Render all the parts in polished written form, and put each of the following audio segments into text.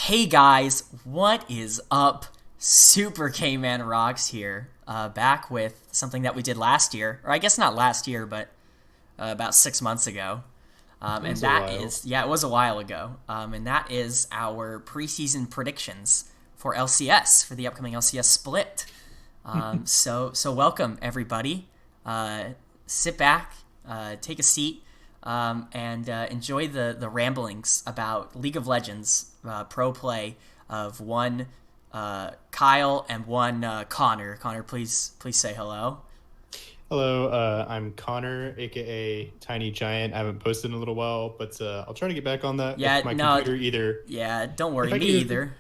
Hey guys, what is up? Super K-Man Rocks here, back with something that we did last year, or I guess not last year, but about 6 months ago. And that is, yeah, it was a while ago. And that is our preseason predictions for LCS, for the upcoming LCS split. So welcome everybody. Sit back, take a seat, and enjoy the ramblings about League of Legends pro play of one Kyle and one Connor. Connor, please say hello. Hello, I'm Connor, aka TinyGiiant. I haven't posted in a little while, but I'll try to get back on that Yeah, if my no, computer either. yeah, don't worry, If I me can either either.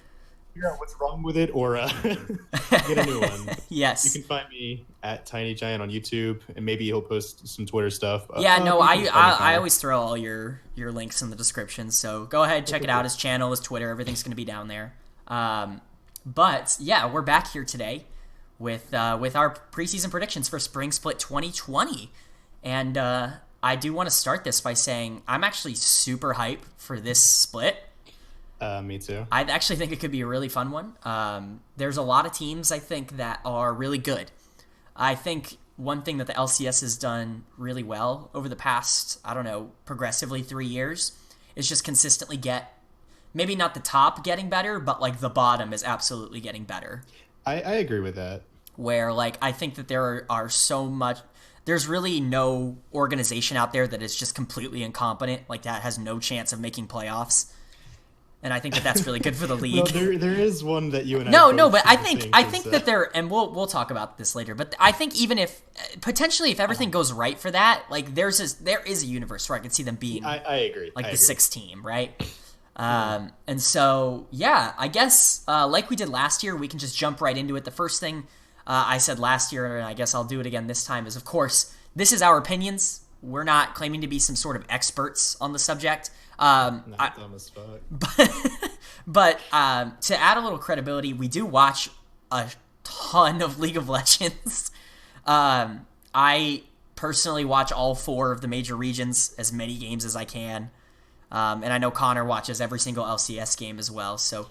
figure out what's wrong with it or get a new one. You Yes. can find me at TinyGiiant on YouTube, and maybe he'll post some Twitter stuff. Yeah, no, But you I, can just find me, I I Connor. always throw all your links in the description, so go ahead, check Okay, it out. cool. His channel, his Twitter, everything's gonna be down there. But yeah, we're back here today with our preseason predictions for Spring Split 2020, and I do want to start this by saying I'm actually super hype for this split. Me too. I actually think it could be a really fun one. There's a lot of teams I think that are really good. I think one thing that the LCS has done really well over the past, I don't know, progressively 3 years is just consistently get, maybe not the top getting better, but like the bottom is absolutely getting better. I agree with that. Where like I think that there are so much, there's really no organization out there that is just completely incompetent, like that has no chance of making playoffs. And I think that that's really good for the Well, league. there is one that you and I No, both but seem I to think think I is think that there, and we'll talk about this later. But I think even if potentially if everything goes right for that, like there is a universe where I could see them being I agree. like I the agree. sixth team, right? And so yeah, I guess like we did last year, we can just jump right into it. The first thing I said last year, and I guess I'll do it again this time, is of course this is our opinions. We're not claiming to be some sort of experts on the subject. Not dumb as fuck. But to add a little credibility, we do watch a ton of League of Legends. I personally watch all four of the major regions, as many games as I can. And I know Connor watches every single LCS game as well. So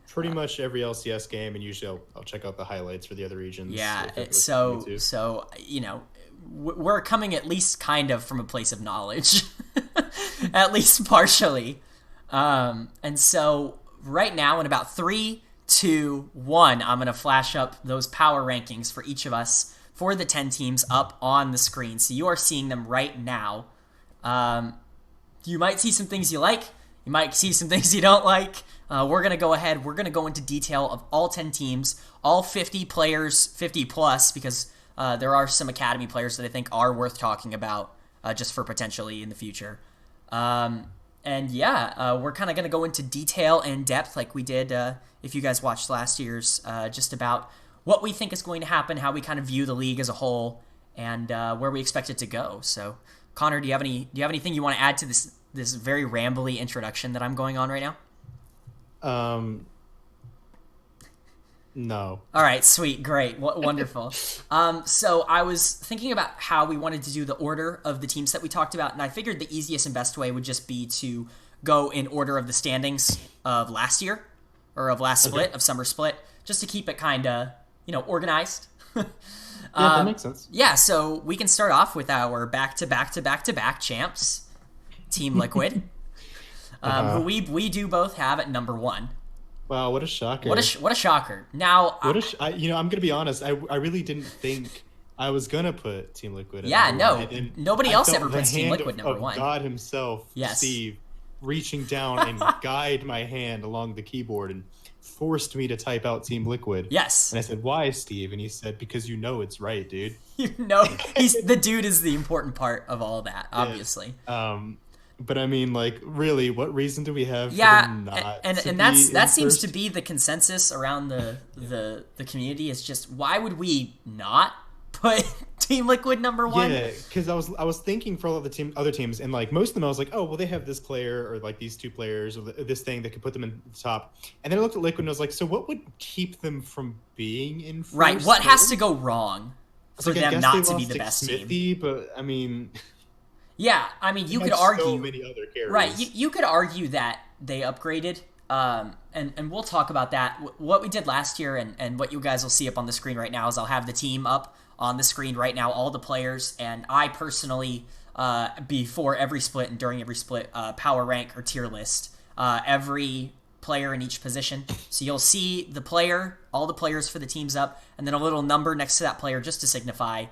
Pretty much every LCS game, and usually I'll check out the highlights for the other regions. yeah, if it was me so too. so you know, we're coming at least kind of from a place of knowledge, at least partially. And so right now, in about 3, 2, 1, I'm gonna flash up those power rankings for each of us for the 10 teams up on the screen. So you are seeing them right now. You might see some things you like. You might see some things you don't like. We're going to go ahead. We're going to go into detail of all 10 teams, all 50 players, 50 plus, because there are some academy players that I think are worth talking about just for potentially in the future. And yeah, we're kind of going to go into detail and depth like we did if you guys watched last year's, just about what we think is going to happen, how we kind of view the league as a whole, and where we expect it to go. So, Connor, do you have anything you want to add to this very rambly introduction that I'm going on right now? No. All right, sweet, great, wonderful. So I was thinking about how we wanted to do the order of the teams that we talked about, and I figured the easiest and best way would just be to go in order of the standings of last year, or of last split, Okay. of summer split, just to keep it kind of, organized. Yeah, that makes sense. Yeah, so we can start off with our back-to-back-to-back-to-back champs, Team Liquid, who we do both have at number one. Wow, what a shocker. What a shocker. Now, I'm gonna be honest. I really didn't think I was gonna put Team Liquid. At yeah, number no, one. And nobody I else felt ever the puts Team hand Liquid of, number of one. God Himself, Yes. Steve, reaching down and guide my hand along the keyboard and forced me to type out Team Liquid. Yes. And I said, "Why, Steve?" And he said, "Because you know it's right, dude." The dude is the important part of all that, obviously. But I mean, like, really, what reason do we have for Yeah, them not and to that's be that in seems first? to be the consensus around the community is just why would we not put Team Liquid number one? Yeah, because I was thinking for all of the other teams, and like most of them, I was like, oh well, they have this player or like these two players or this thing that could put them in the top. And then I looked at Liquid and I was like, so what would keep them from being in first? Right. What has to go wrong It's for like, I them guess not they to be lost, the like, best team? Smithy, but I mean, Yeah, I mean, you they could have so argue, many other carries. right? You could argue that they upgraded and we'll talk about that. What we did last year and what you guys will see up on the screen right now is I'll have the team up on the screen right now, all the players, and I personally, before every split and during every split, power rank or tier list every player in each position. So you'll see the player, all the players for the teams up, and then a little number next to that player just to signify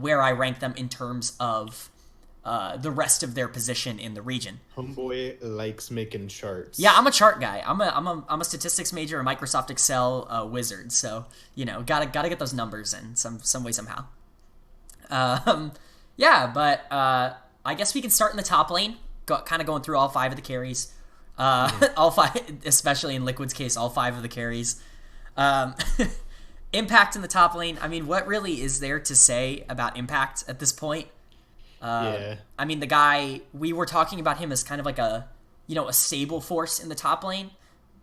where I rank them in terms of the rest of their position in the region. Homeboy likes making charts. Yeah, I'm a chart guy. I'm a statistics major, a Microsoft Excel wizard. So gotta get those numbers in some way somehow. Yeah, but I guess we can start in the top lane. Kind of going through all 5 of the carries. All 5, especially in Liquid's case, all 5 of the carries. Impact in the top lane. I mean, what really is there to say about Impact at this point? I mean, the guy, we were talking about him as kind of like a stable force in the top lane,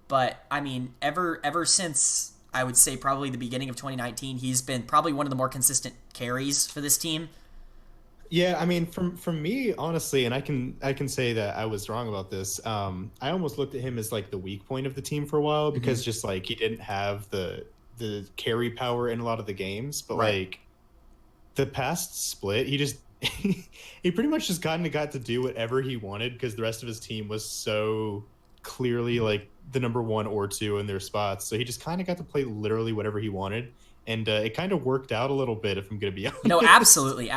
but I mean, ever since I would say probably the beginning of 2019, he's been probably one of the more consistent carries for this team. Yeah, I mean, from me, honestly, and I can say that I was wrong about this. I almost looked at him as like the weak point of the team for a while because just like he didn't have the carry power in a lot of the games, but like the past split, he just he pretty much just got to do whatever he wanted because the rest of his team was so clearly like the number 1 or 2 in their spots. So he just kind of got to play literally whatever he wanted, and it kind of worked out a little bit. If I'm gonna be honest, no, absolutely.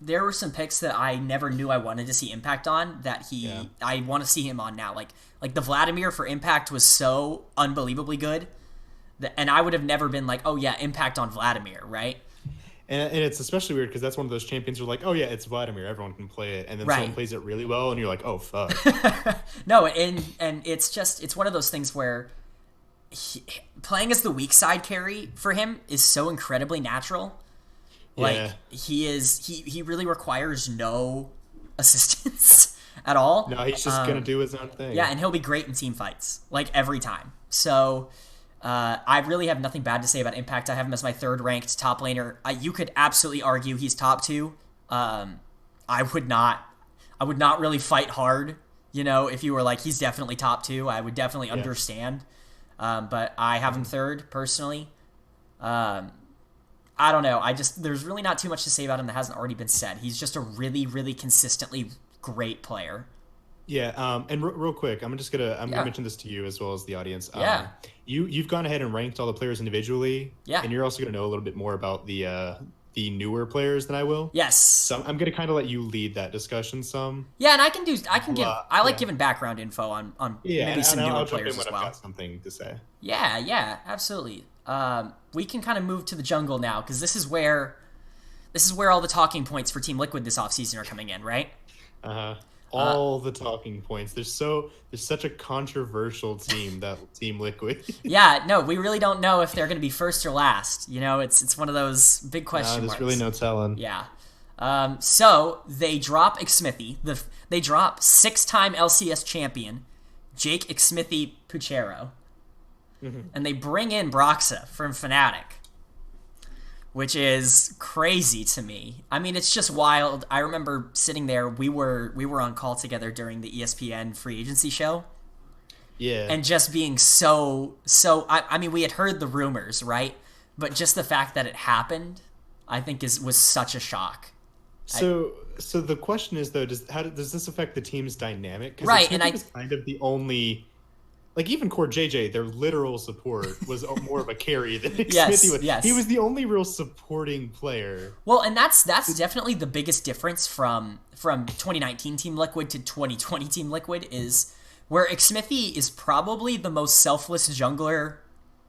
There were some picks that I never knew I wanted to see Impact on that I want to see him on now. Like the Vladimir for Impact was so unbelievably good, and I would have never been like, oh yeah, Impact on Vladimir, right? And it's especially weird because that's one of those champions who are like, oh yeah, it's Vladimir, everyone can play it, and then someone plays it really well, and you're like, oh fuck. No, and it's one of those things where playing as the weak side carry for him is so incredibly natural. Like he really requires no assistance at all. No, he's just gonna do his own thing. Yeah, and he'll be great in team fights, like every time. So I really have nothing bad to say about Impact. I have him as my 3rd ranked top laner. You could absolutely argue he's top 2. I would not really fight hard. If you were like he's definitely top 2, I would definitely understand. But I have him 3rd personally. I don't know. There's really not too much to say about him that hasn't already been said. He's just a really, really consistently great player. Yeah, and real quick, I'm gonna mention this to you as well as the audience. You've gone ahead and ranked all the players individually. Yeah, and you're also gonna know a little bit more about the newer players than I will. Yes. So I'm gonna kind of let you lead that discussion some. Yeah, and I like giving background info on maybe some newer players as well. I've got something to say. Yeah, absolutely. We can kind of move to the jungle now because this is where all the talking points for Team Liquid this offseason are coming in, right? All the talking points. There's such a controversial team, that Team Liquid. Yeah, no, we really don't know if they're going to be first or last. It's one of those big question marks. There's really no telling. Yeah. So they drop Xmithy. They drop 6-time LCS champion Jake Xmithy Puchero. And they bring in Broxa from Fnatic, which is crazy to me. I mean, it's just wild. I remember sitting there. We were on call together during the ESPN free agency show. Yeah. And just being so I mean, we had heard the rumors, right? But just the fact that it happened, I think was such a shock. So the question is though, does this affect the team's dynamic? Right, and I was kind of the only. Like, even Core JJ, their literal support was more of a carry than Xmithy was. Yes. He was the only real supporting player. Well, and that's definitely the biggest difference from 2019 Team Liquid to 2020 Team Liquid is where Xmithy is probably the most selfless jungler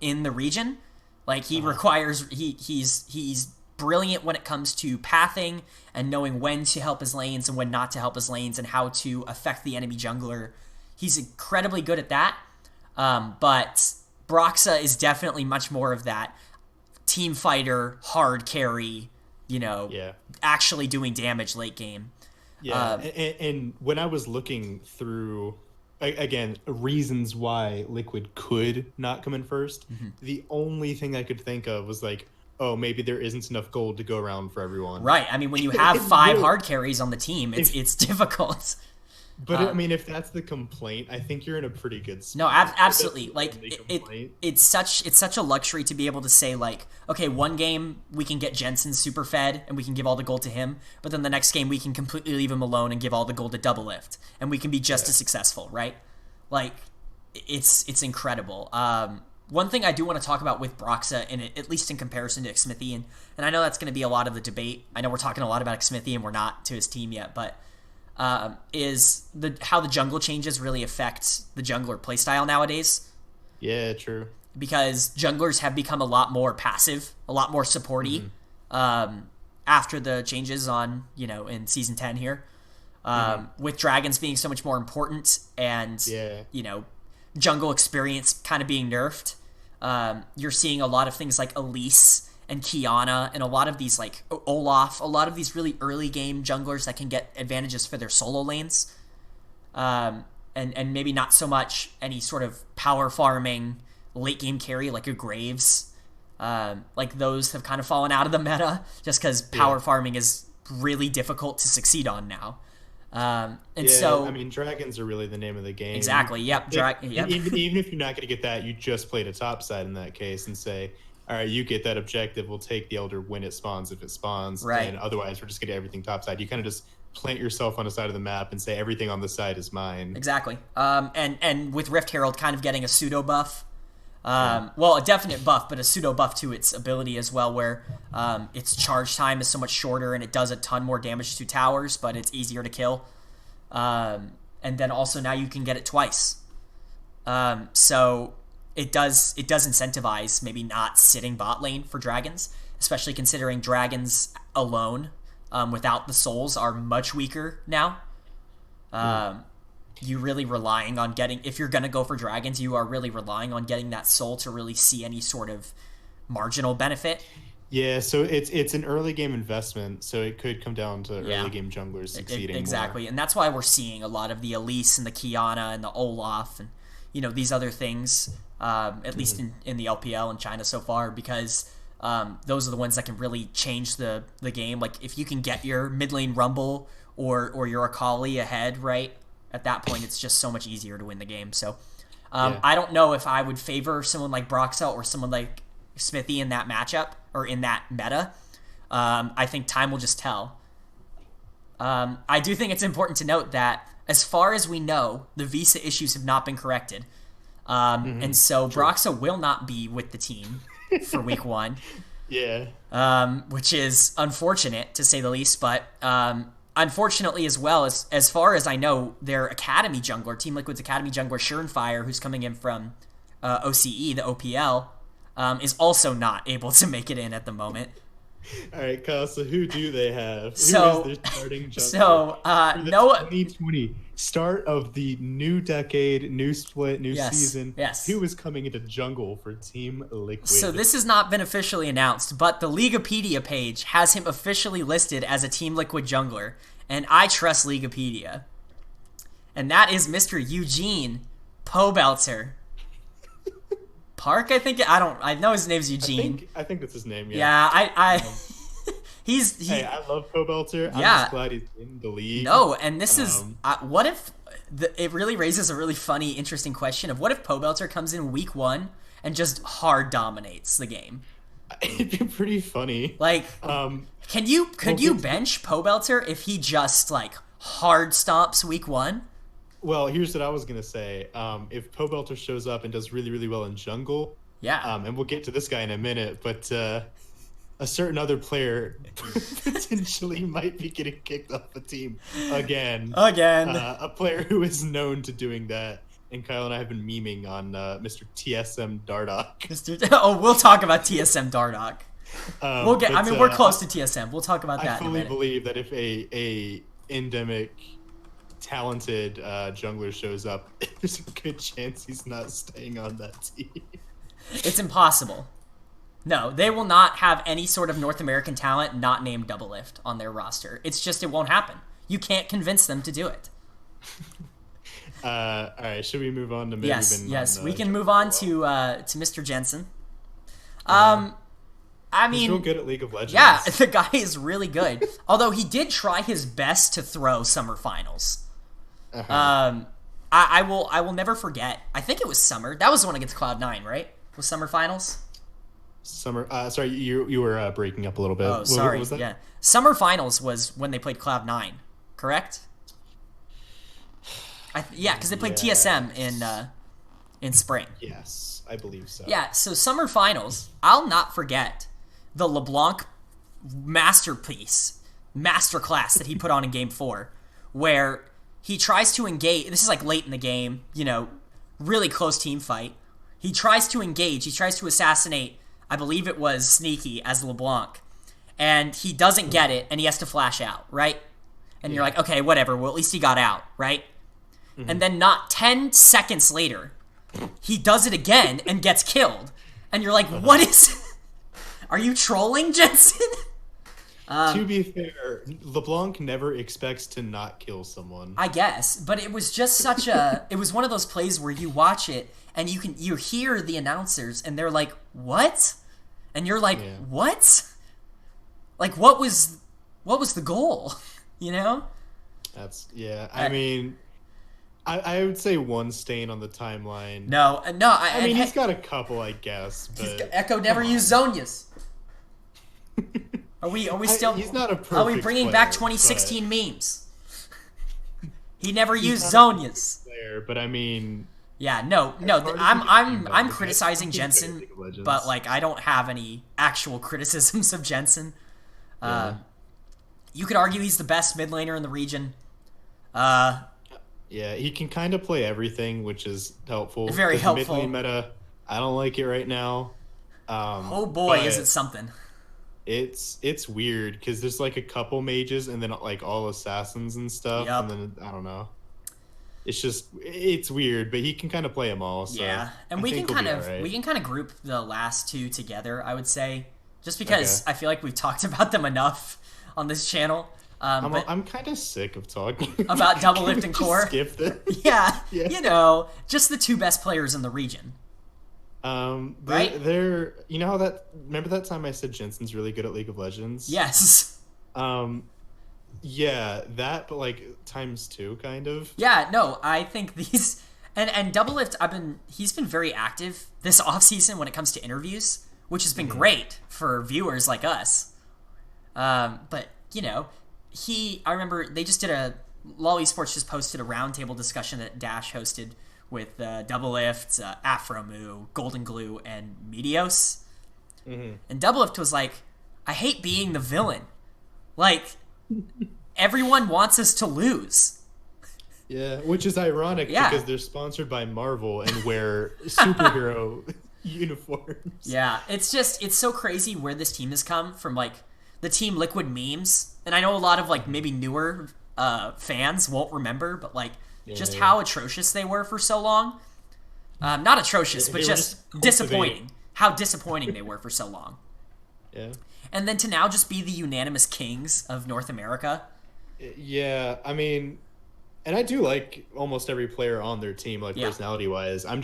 in the region. Like, he requires... He's brilliant when it comes to pathing and knowing when to help his lanes and when not to help his lanes and how to affect the enemy jungler. He's incredibly good at that. But Broxa is definitely much more of that team fighter, hard carry, actually doing damage late game. Yeah, and when I was looking through, again, reasons why Liquid could not come in first, the only thing I could think of was like, oh, maybe there isn't enough gold to go around for everyone. Right. I mean, when you have 5 hard carries on the team, it's difficult. But I mean, if that's the complaint, I think you're in a pretty good No, spot. absolutely. Like Complaint. it's such a luxury to be able to say like, okay, one game we can get Jensen super fed and we can give all the gold to him, but then the next game we can completely leave him alone and give all the gold to Double Lift, and we can be just as successful, right? Like, it's incredible. One thing I do want to talk about with Broxa, and at least in comparison to Xmithy, and I know that's going to be a lot of the debate. I know we're talking a lot about Xmithy and we're not to his team yet, but is how the jungle changes really affect the jungler playstyle nowadays. Yeah, true. Because junglers have become a lot more passive, a lot more supporty after the changes on, in Season 10 here. With dragons being so much more important and, jungle experience kind of being nerfed. You're seeing a lot of things like Elise and Kiana and a lot of these like Olaf, a lot of these really early game junglers that can get advantages for their solo lanes. And maybe not so much any sort of power farming late game carry like a Graves. Like those have kind of fallen out of the meta just because power farming is really difficult to succeed on now. So I mean, dragons are really the name of the game. Exactly. Yep. Even if you're not going to get that, you just play the top side in that case and say, all right, you get that objective. We'll take the Elder when it spawns, if it spawns. Right. And otherwise, we're just getting everything top side. You kind of just plant yourself on the side of the map and say everything on the side is mine. Exactly. And with Rift Herald kind of getting a pseudo buff. Well, a definite buff, but a pseudo buff to its ability as well, where its charge time is so much shorter and it does a ton more damage to towers, but it's easier to kill. And then also now you can get it twice. So it does incentivize maybe not sitting bot lane for dragons, especially considering dragons alone without the souls are much weaker now. You really relying on getting, if you're going to go for dragons, you are really relying on getting that soul to really see any sort of marginal benefit. Yeah, so it's an early game investment, so it could come down to early game junglers succeeding exactly more. And that's why we're seeing a lot of the Elise and the Kiana and the Olaf and these other things, at least in the LPL in China so far, because those are the ones that can really change the game. Like if you can get your mid lane Rumble or your Akali ahead, right? At that point, it's just so much easier to win the game. So I don't know if I would favor someone like Broxa or someone like Xmithy in that matchup or in that meta. I think time will just tell. I do think it's important to note that as far as we know, the visa issues have not been corrected. And so Broxa will not be with the team for week 1. Yeah. Which is unfortunate, to say the least, but unfortunately as well, as far as I know, their academy jungler, Team Liquid's academy jungler, Surenfire, who's coming in from OCE, the OPL, is also not able to make it in at the moment. All right, Kyle, so who do they have? So, who is their starting jungler? So, Noah, 2020, start of the new decade, new split, new season. Yes. Who is coming into jungle for Team Liquid? So this has not been officially announced, but the Leaguepedia page has him officially listed as a Team Liquid jungler, and I trust Leaguepedia. And that is Mr. Eugene Pobelter. Park, I think. I know his name's Eugene. I think that's his name. Yeah, Hey, I love Pobelter. I'm Yeah. just glad he's in the league. No, and this is what if it really raises a really funny, interesting question of what if Pobelter comes in week 1 and just hard dominates the game? It'd be pretty funny. Like, could you bench Pobelter if he just like hard stomps week 1? Well, here's what I was gonna say. If Pobelter shows up and does really, really well in jungle, and we'll get to this guy in a minute, but a certain other player potentially might be getting kicked off the team again. A player who is known to doing that. And Kyle and I have been memeing on Mr. TSM Dardoch. Oh, we'll talk about TSM Dardoch. We're close to TSM. We'll talk about that. I fully believe that if a endemic talented jungler shows up, there's a good chance he's not staying on that team. It's impossible. No, they will not have any sort of North American talent not named Double Lift on their roster. It's just, it won't happen. You can't convince them to do it. All right, should we move on to maybe? Yes, we can move on to Mr. Jensen. He's real good at League of Legends. Yeah, the guy is really good. Although he did try his best to throw Summer Finals. Uh-huh. I will never forget. I think it was summer. That was the one against Cloud9, right? Was summer finals? Summer. Sorry, you were breaking up a little bit. Oh, What sorry. was that? Yeah, summer finals was when they played Cloud9, correct? Yeah, because they played TSM Yes. in spring. Yes, I believe so. Yeah, so summer finals. I'll not forget the LeBlanc masterclass that he put on in Game 4, where he tries to engage. This is like late in the game, really close team fight. He tries to engage. He tries to assassinate, I believe it was Sneaky as LeBlanc, and he doesn't get it, and he has to flash out, right? And you're like, okay, whatever. Well, at least he got out, right? Mm-hmm. And then not 10 seconds later, he does it again and gets killed. And you're like, what is... Are you trolling, Jensen? To be fair, LeBlanc never expects to not kill someone. I guess, but it was just such a... It was one of those plays where you watch it and you hear the announcers and they're like, what? And you're like, what? Like, what was the goal? That's I mean, I would say one stain on the timeline. No. I mean, he's got a couple, I guess. But Echo never used Zonias. Are we still? He's not a perfect Are we bringing player, back 2016 memes? He never used not Zonias. But I mean, yeah, no. I'm criticizing Jensen, but like I don't have any actual criticisms of Jensen. You could argue he's the best mid laner in the region. Yeah, he can kind of play everything, which is helpful. Very helpful. Mid lane meta, I don't like it right now. Oh boy, is it something! It's weird because there's like a couple mages and then like all assassins and stuff, and then I don't know. It's weird, but he can kind of play them all. So yeah, and we can kind of group the last two together. I would say, just because I feel like we've talked about them enough on this channel. I'm kind of sick of talking about Doublelift and Core. Skip them. Yeah, just the two best players in the region. Right? They're how that. Remember that time I said Jensen's really good at League of Legends? Yes. Yeah, that, but like times two, kind of. Yeah, no, I think these and Doublelift. He's been very active this offseason when it comes to interviews, which has been great for viewers like us. But I remember they just did LoL Esports just posted a roundtable discussion that Dash hosted with Doublelift, Afromoo, Golden Glue, and Meteos. Mm-hmm. And Doublelift was like, I hate being the villain. Like, everyone wants us to lose. Yeah, which is ironic because they're sponsored by Marvel and wear superhero uniforms. Yeah, it's so crazy where this team has come from, like, the Team Liquid memes. And I know a lot of, like, maybe newer fans won't remember, but, like, how atrocious they were for so long. Not atrocious, but just disappointing. How disappointing they were for so long. Yeah. And then to now just be the unanimous kings of North America. Yeah, I mean, and I do like almost every player on their team, like personality-wise. I'm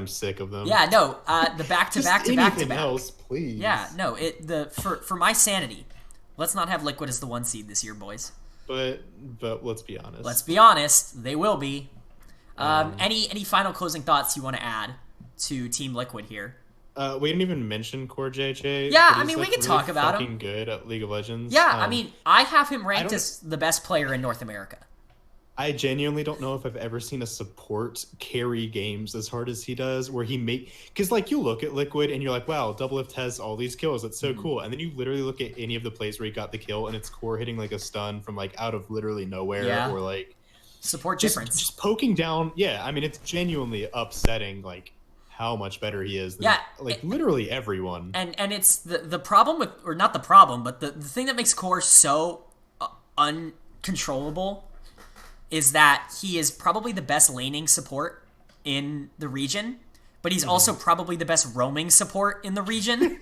sick of them. Yeah, no, the back-to-back. Anything else, please. Yeah, no, for my sanity, let's not have Liquid as the 1 seed this year, boys. But let's be honest. Let's be honest, they will be. Any final closing thoughts you want to add to Team Liquid here? We didn't even mention Core JJ. Yeah, I mean, we can talk about him. Fucking good at League of Legends. Yeah, I mean, I have him ranked as the best player in North America. I genuinely don't know if I've ever seen a support carry games as hard as he does, where because like you look at Liquid and you're like, wow, Doublelift has all these kills. That's so cool. And then you literally look at any of the plays where he got the kill and it's Core hitting like a stun from like out of literally nowhere or like support difference. Just poking down. Yeah, I mean, it's genuinely upsetting like how much better he is than literally everyone. And it's the problem with, or not the problem, but the thing that makes Core so uncontrollable is that he is probably the best laning support in the region, but he's also probably the best roaming support in the region.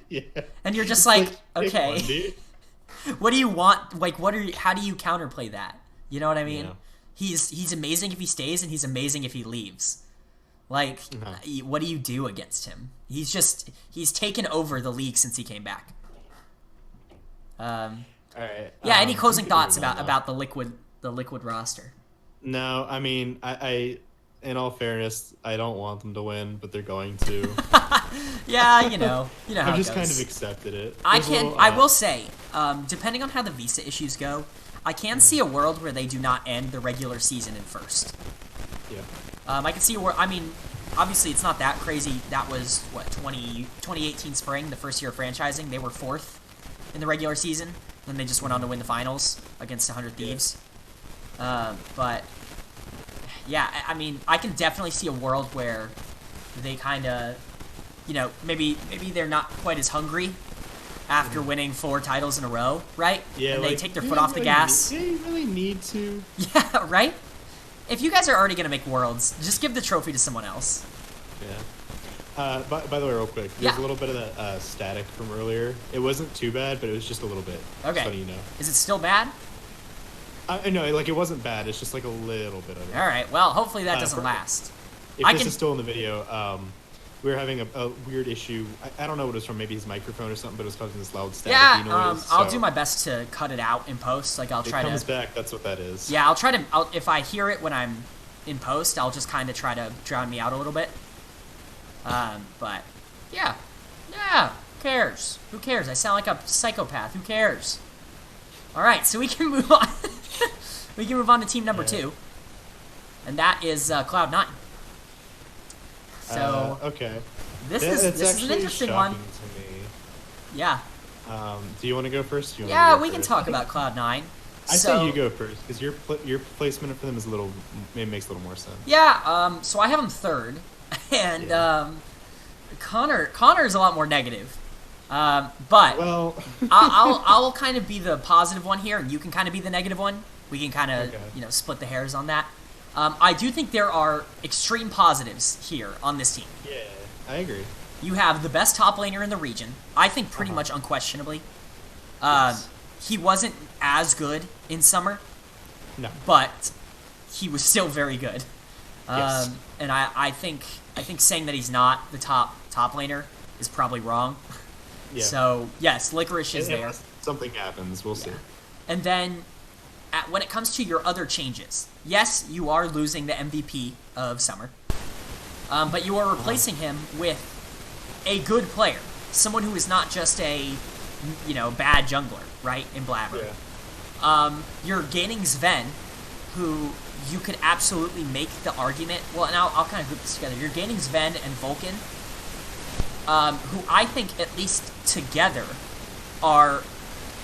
Yeah. And you're just like, okay, what do you want? Like, how do you counterplay that? You know what I mean? Yeah. He's amazing if he stays, and he's amazing if he leaves. Like, what do you do against him? He's taken over the league since he came back. All right. Yeah. Any closing thoughts about the Liquid roster? No, I mean, in all fairness, I don't want them to win, but they're going to. Yeah, you know I've how it just kind of goes. accepted it. I There's a can. little, I will say, depending on how the visa issues go, I can mhm, see a world where they do not end the regular season in first. yeah, I can see a world. I mean, obviously, it's not that crazy. That was what 2018 spring, the first year of franchising. They were fourth in the regular season. Then they just went on to win the finals against 100 yeah. Thieves. But yeah, I mean, I can definitely see a world where they kind of, maybe they're not quite as hungry after winning 4 titles in a row, right? Yeah, And they like, take their do foot you off the really gas. do you really need to? Yeah, right? If you guys are already going to make worlds, just give the trophy to someone else. Yeah. By the way, real quick, there's Yeah. a little bit of that static from earlier. It wasn't too bad, but it was just a little bit. Just Okay. letting you know. Is it still bad? I know, like, it wasn't bad. It's just like a little bit of it. All right. Well, hopefully that doesn't For- last. If I this can. is still in the video, we were having a weird issue. I don't know what it was from, maybe his microphone or something, but it was causing this loud staticky Yeah. noise. I'll so do my best to cut it out in post. Like I'll if try it comes to. back, that's what that is. Yeah, I'll try to. If I hear it when I'm in post, I'll just kind of try to drown me out a little bit. But yeah, yeah. Who cares? Who cares? I sound like a psychopath. Who cares? All right, so we can move on. We can move on to team number 2, and that is Cloud9. So Okay. this It's is an actually interesting one. shocking to me. Yeah, Do you want to go first? Do you want yeah. me to go We can first? talk about Cloud9. I say you go first because your placement for them is it makes a little more sense. Yeah. So I have him third, and Yeah. Connor is a lot more negative. But Well, I'll kind of be the positive one here, and you can kind of be the negative one. We can kind of Okay. split the hairs on that. I do think there are extreme positives here on this team. yeah, I agree. You have the best top laner in the region. I think pretty much unquestionably. Yes. He wasn't as good in summer, No. but he was still very good. Yes. And I think saying that he's not the top laner is probably wrong. Yeah. So yes, Licorice is there. Unless something happens, we'll see. And then when it comes to your other changes, yes, you are losing the MVP of summer, but you are replacing him with a good player, someone who is not just a bad jungler, right? In Blabber. Yeah. You're gaining Sven, who you could absolutely make the argument. Well, and I'll kind of group this together. You're gaining Sven and Vulcan, who I think at least together are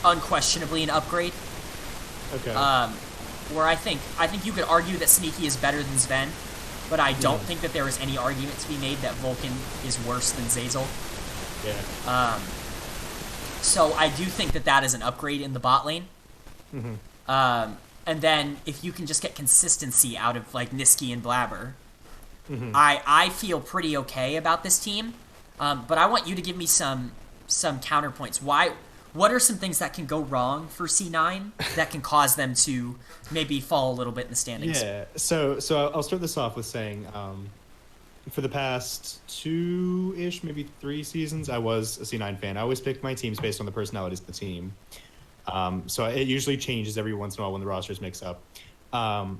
unquestionably an upgrade. Okay. Where I think you could argue that Sneaky is better than Sven, but I don't think that there is any argument to be made that Vulcan is worse than Zazel. yeah. So I do think that is an upgrade in the bot lane. And then if you can just get consistency out of like Niski and Blabber, I feel pretty okay about this team. But I want you to give me some counterpoints. What are some things that can go wrong for C9 that can cause them to maybe fall a little bit in the standings? Yeah. So I'll start this off with saying, for the past 2-ish, maybe 3 seasons, I was a C9 fan. I always picked my teams based on the personalities of the team. So it usually changes every once in a while when the rosters mix up. And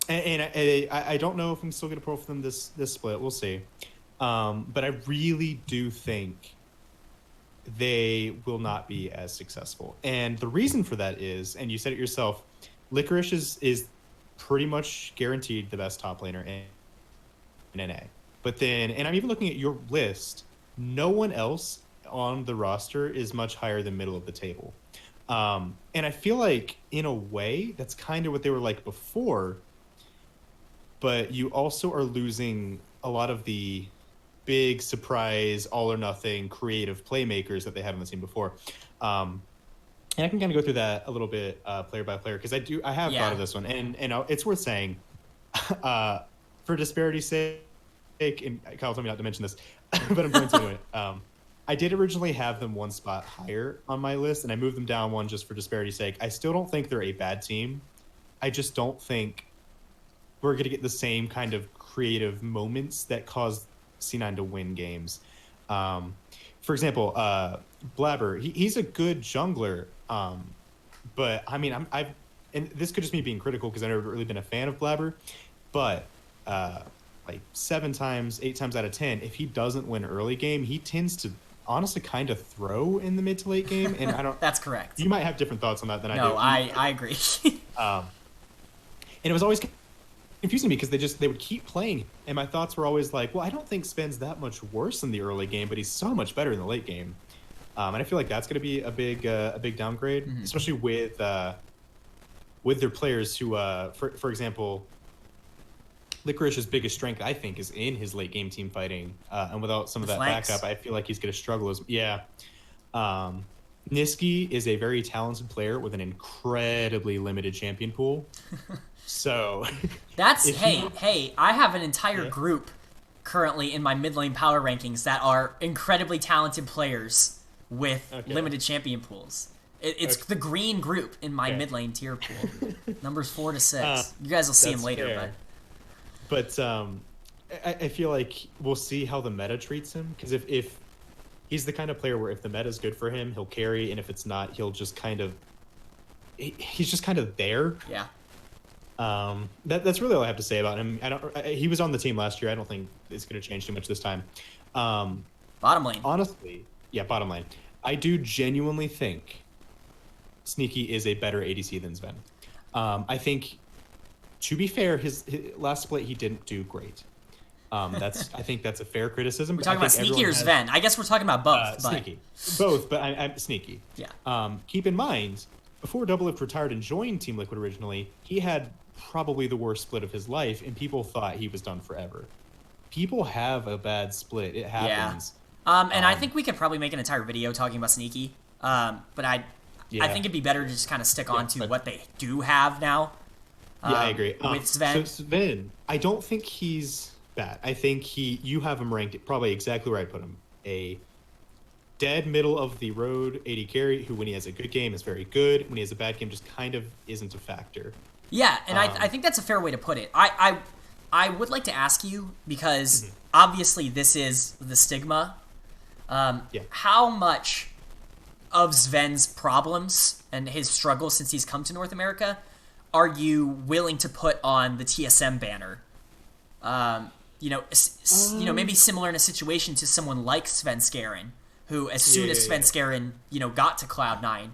I don't know if I'm still going to pro for them this split. We'll see. But I really do think they will not be as successful. And the reason for that is, and you said it yourself, Licorice is pretty much guaranteed the best top laner in NA. But then, and I'm even looking at your list, no one else on the roster is much higher than middle of the table. And I feel like, in a way, that's kind of what they were like before, but you also are losing a lot of the big surprise, all or nothing creative playmakers that they had on the team before. And I can kind of go through that a little bit player by player, because I have thought of this one, and it's worth saying, for disparity's sake, and Kyle told me not to mention this, but I'm going to anyway. I did originally have them one spot higher on my list, and I moved them down one just for disparity's sake. I still don't think they're a bad team. I just don't think we're going to get the same kind of creative moments that caused C9 to win games. For example, Blabber, he's a good jungler, but I mean, and this could just me being critical because I've never really been a fan of Blabber, but like 7 times, 8 times out of 10, if he doesn't win early game, he tends to honestly kind of throw in the mid to late game. And I don't. That's correct. You might have different thoughts on that than I do. No, I agree. And it was always confusing me because they would keep playing, and my thoughts were always like, well, I don't think Sven's that much worse in the early game, but he's so much better in the late game. And I feel like that's going to be a big downgrade, especially with their players who, for example, Licorice's biggest strength, I think, is in his late game team fighting, and without some of that flanks. backup, I feel like he's going to struggle. Niski is a very talented player with an incredibly limited champion pool. So that's hey, I have an entire group currently in my mid lane power rankings that are incredibly talented players with limited champion pools. It's the green group in my mid lane tier pool. Numbers 4 to 6. You guys will see them later, fair. But I feel like we'll see how the meta treats him, because if he's the kind of player where if the meta is good for him, he'll carry, and if it's not, he'll just he's just kind of there. Yeah. That's really all I have to say about him. He was on the team last year. I don't think it's going to change too much this time. Bottom lane. Honestly, bottom lane. I do genuinely think Sneaky is a better ADC than Sven. I think, to be fair, his last split he didn't do great. I think that's a fair criticism. We're talking about Sneaky or Sven? I guess we're talking about both. Sneaky. Both, but I'm Sneaky. Yeah. Keep in mind, before Doublelift retired and joined Team Liquid originally, he had probably the worst split of his life, and people thought he was done forever. People have a bad split. It happens. Yeah. And I think we could probably make an entire video talking about Sneaky. But I think it'd be better to just kind of stick on to what they do have now. I agree. With Sven. So Sven, I don't think he's bad. I think you have him ranked probably exactly where I put him. A dead middle of the road AD carry who, when he has a good game, is very good. When he has a bad game, just kind of isn't a factor. Yeah, and I think that's a fair way to put it. I would like to ask you, because obviously this is the stigma. How much of Sven's problems and his struggles since he's come to North America are you willing to put on the TSM banner? Maybe similar in a situation to someone like Sven Skaren, who as soon as Sven Skaren, got to Cloud9,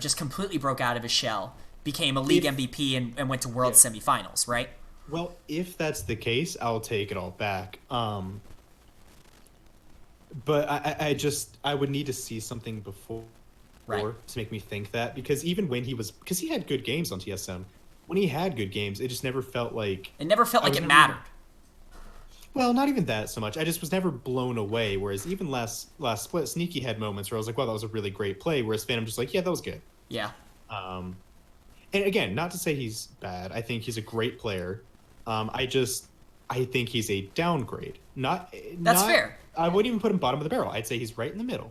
just completely broke out of his shell, became a league MVP and went to World semifinals, right? Well, if that's the case, I'll take it all back. But I would need to see something before to make me think that, because even when because he had good games on TSM, when he had good games, it just never felt like it mattered. Well, not even that so much. I just was never blown away. Whereas even last split, Sneaky had moments where I was like, wow, that was a really great play. Whereas Phantom just like, yeah, that was good. Yeah. And again, not to say he's bad. I think he's a great player. I think he's a downgrade. That's fair. I wouldn't even put him bottom of the barrel. I'd say he's right in the middle.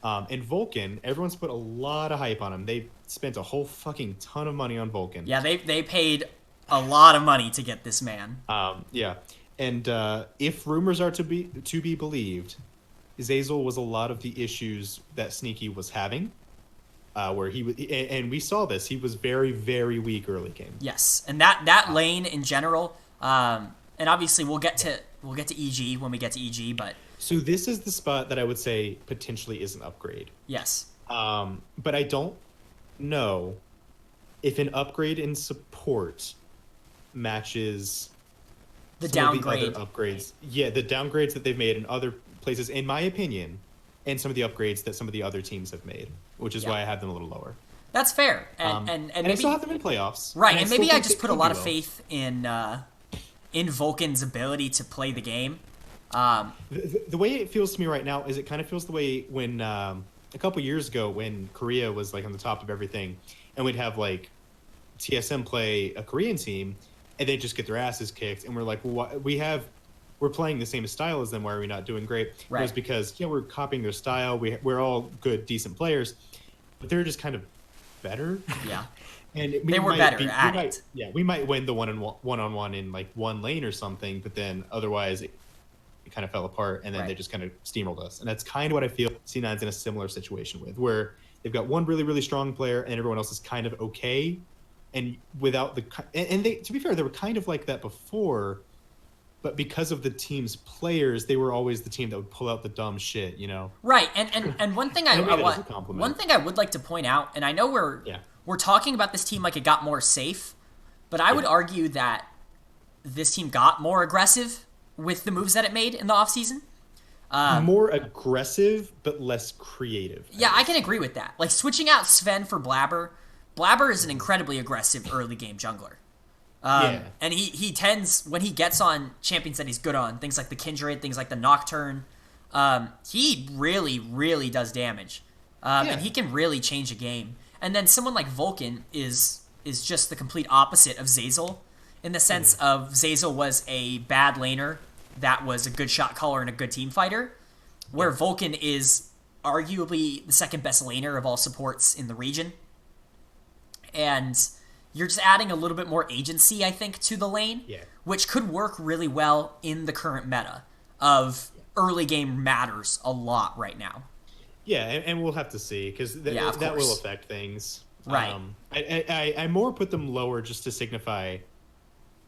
And Vulcan, everyone's put a lot of hype on him. They spent a whole fucking ton of money on Vulcan. Yeah, they paid a lot of money to get this man. Yeah. And if rumors are to be believed, Zazel was a lot of the issues that Sneaky was having, where he was, and we saw this. He was very, very weak early game. Yes, and that lane in general, and obviously we'll get to EG when we get to EG, but so this is the spot that I would say potentially is an upgrade. Yes. But I don't know if an upgrade in support matches the downgrade. The other upgrades. Yeah, the downgrades that they've made in other places, in my opinion, and some of the upgrades that some of the other teams have made, which is why I have them a little lower. That's fair. And maybe I still have them in playoffs. Right, and maybe I just put a lot of faith in Vulcan's ability to play the game. The way it feels to me right now is it kind of feels the way when a couple years ago when Korea was like on the top of everything, and we'd have like TSM play a Korean team, and they just get their asses kicked, and we're like, well, we're playing the same style as them. Why are we not doing great? Right. It was because we're copying their style. We're all good, decent players, but they're just kind of better. Yeah, and they were better at it. Yeah, we might win the one-on-one in like one lane or something, but then otherwise it kind of fell apart, and then they just kind of steamrolled us. And that's kind of what I feel C9's in a similar situation with, where they've got one really, really strong player, and everyone else is kind of okay. and without and they, to be fair, they were kind of like that before, but because of the team's players, they were always the team that would pull out the dumb shit, you know. Right, and one thing And I mean that as a compliment. one thing I would like to point out, and I know Yeah. we're talking about this team like it got more safe, but I would argue that this team got more aggressive with the moves that it made in the offseason. More aggressive, but less creative. Yeah, I can agree with that. Like switching out Sven for Blabber. Blabber is an incredibly aggressive early game jungler. And he tends, when he gets on champions that he's good on, things like the Kindred, things like the Nocturne, he really, really does damage. And he can really change a game. And then someone like Vulcan is just the complete opposite of Zeyzal, in the sense of Zeyzal was a bad laner that was a good shot caller and a good team fighter, where Vulcan is arguably the second best laner of all supports in the region. And you're just adding a little bit more agency, I think, to the lane, which could work really well in the current meta of early game matters a lot right now. Yeah, and we'll have to see, because that will affect things. Right. I more put them lower just to signify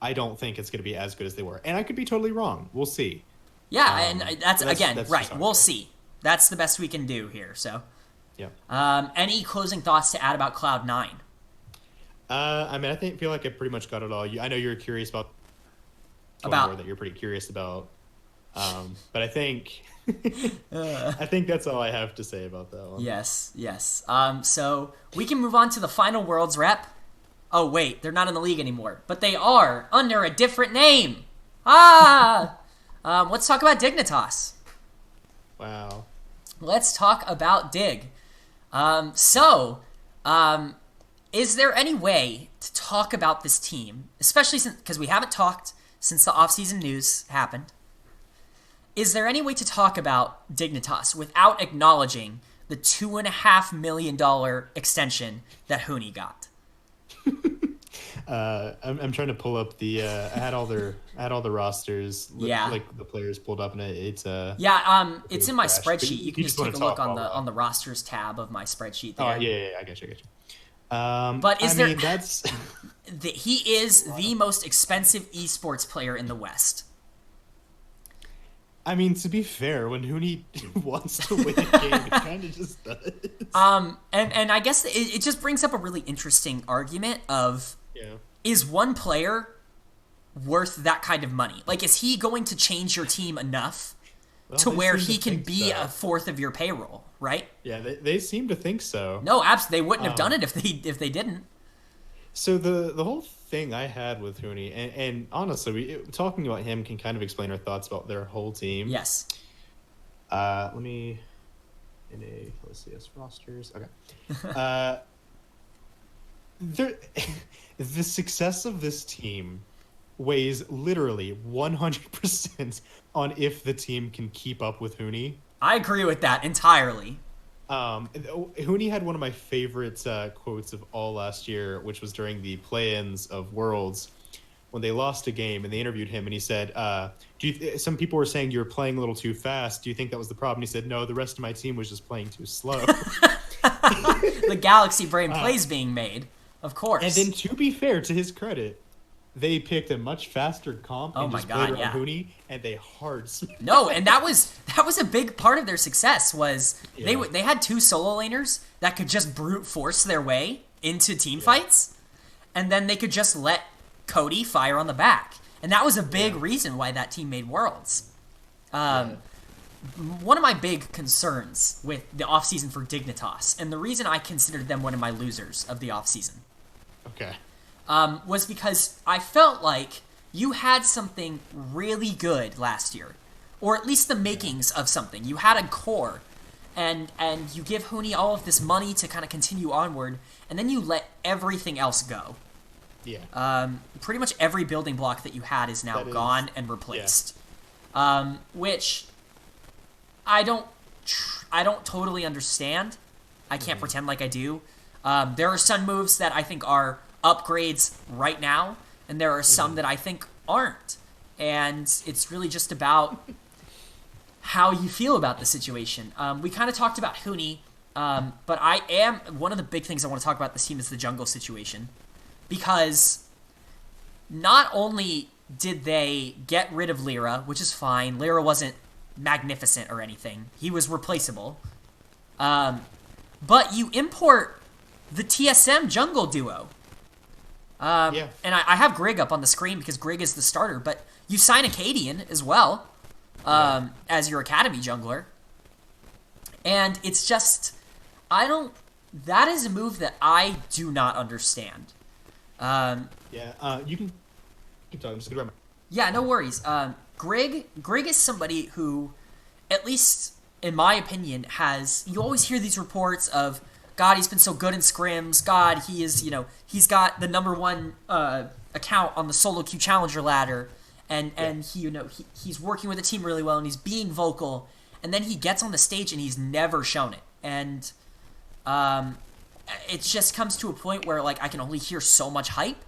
I don't think it's going to be as good as they were. And I could be totally wrong. We'll see. Yeah, and that's right. We'll see. see. That's the best we can do here. So, yeah. Any closing thoughts to add about Cloud9? I mean, feel like I pretty much got it all. I know you're curious about that you're pretty curious about. But I think I think that's all I have to say about that one. Yes. So we can move on to the final Worlds rep. Oh wait, they're not in the league anymore, but they are under a different name. Let's talk about Dignitas. Wow. Let's talk about Dig. Is there any way to talk about this team, especially because we haven't talked since the offseason news happened? Is there any way to talk about Dignitas without acknowledging the $2.5 million extension that Huni got? I'm trying to pull up the I had all the rosters, like the players pulled up, and it's it's in my crash. spreadsheet. You can just take a look on the on the rosters tab of my spreadsheet there. Oh yeah, I got you. But he is the most expensive esports player in the West. I mean, to be fair, when Huni wants to win a game, it kind of just does. And I guess it just brings up a really interesting argument of, is one player worth that kind of money? Like, is he going to change your team enough to where he can be a fourth of your payroll, right? Yeah, they seem to think so. No, absolutely, they wouldn't have done it if they didn't. So the whole thing I had with Huni, and honestly, talking about him can kind of explain our thoughts about their whole team. Yes. Let me LCS rosters. Okay. The success of this team weighs literally 100% on if the team can keep up with Huni. I agree with that entirely. Huni had one of my favorite quotes of all last year, which was during the play-ins of Worlds, when they lost a game and they interviewed him, and he said, some people were saying you were playing a little too fast. Do you think that was the problem? He said, no, the rest of my team was just playing too slow. The Galaxy Brain plays being made, of course. And then, to be fair, to his credit, they picked a much faster comp and just played around Huni, and they hard smacked. No, and that was a big part of their success was they had two solo laners that could just brute force their way into team fights, and then they could just let Cody fire on the back. And that was a big reason why that team made Worlds. One of my big concerns with the offseason for Dignitas, and the reason I considered them one of my losers of the offseason, was because I felt like you had something really good last year, or at least the makings of something. You had a core, and you give Huni all of this money to kind of continue onward, and then you let everything else go. Pretty much every building block that you had is now gone and replaced, which I don't totally understand. I can't pretend like I do. There are some moves that I think are upgrades right now, and there are some that I think aren't. And it's really just about how you feel about the situation. We kind of talked about Huni, but one of the big things I want to talk about this team is the jungle situation. because not only did they get rid of Lyra, which is fine. Lyra wasn't magnificent or anything. He was replaceable. But you import the TSM jungle duo. And I have Grig up on the screen because Grig is the starter, but you sign a Cadian as well as your academy jungler. And it's just, that is a move that I do not understand. You can keep talking. I'm just gonna grab my... Yeah, no worries. Grig is somebody who, at least in my opinion, you always hear these reports of, God, he's been so good in scrims. God, he is, he's got the #1 account on the solo queue challenger ladder, and he, he's working with the team really well, and he's being vocal, and then he gets on the stage and he's never shown it, and it just comes to a point where like I can only hear so much hype,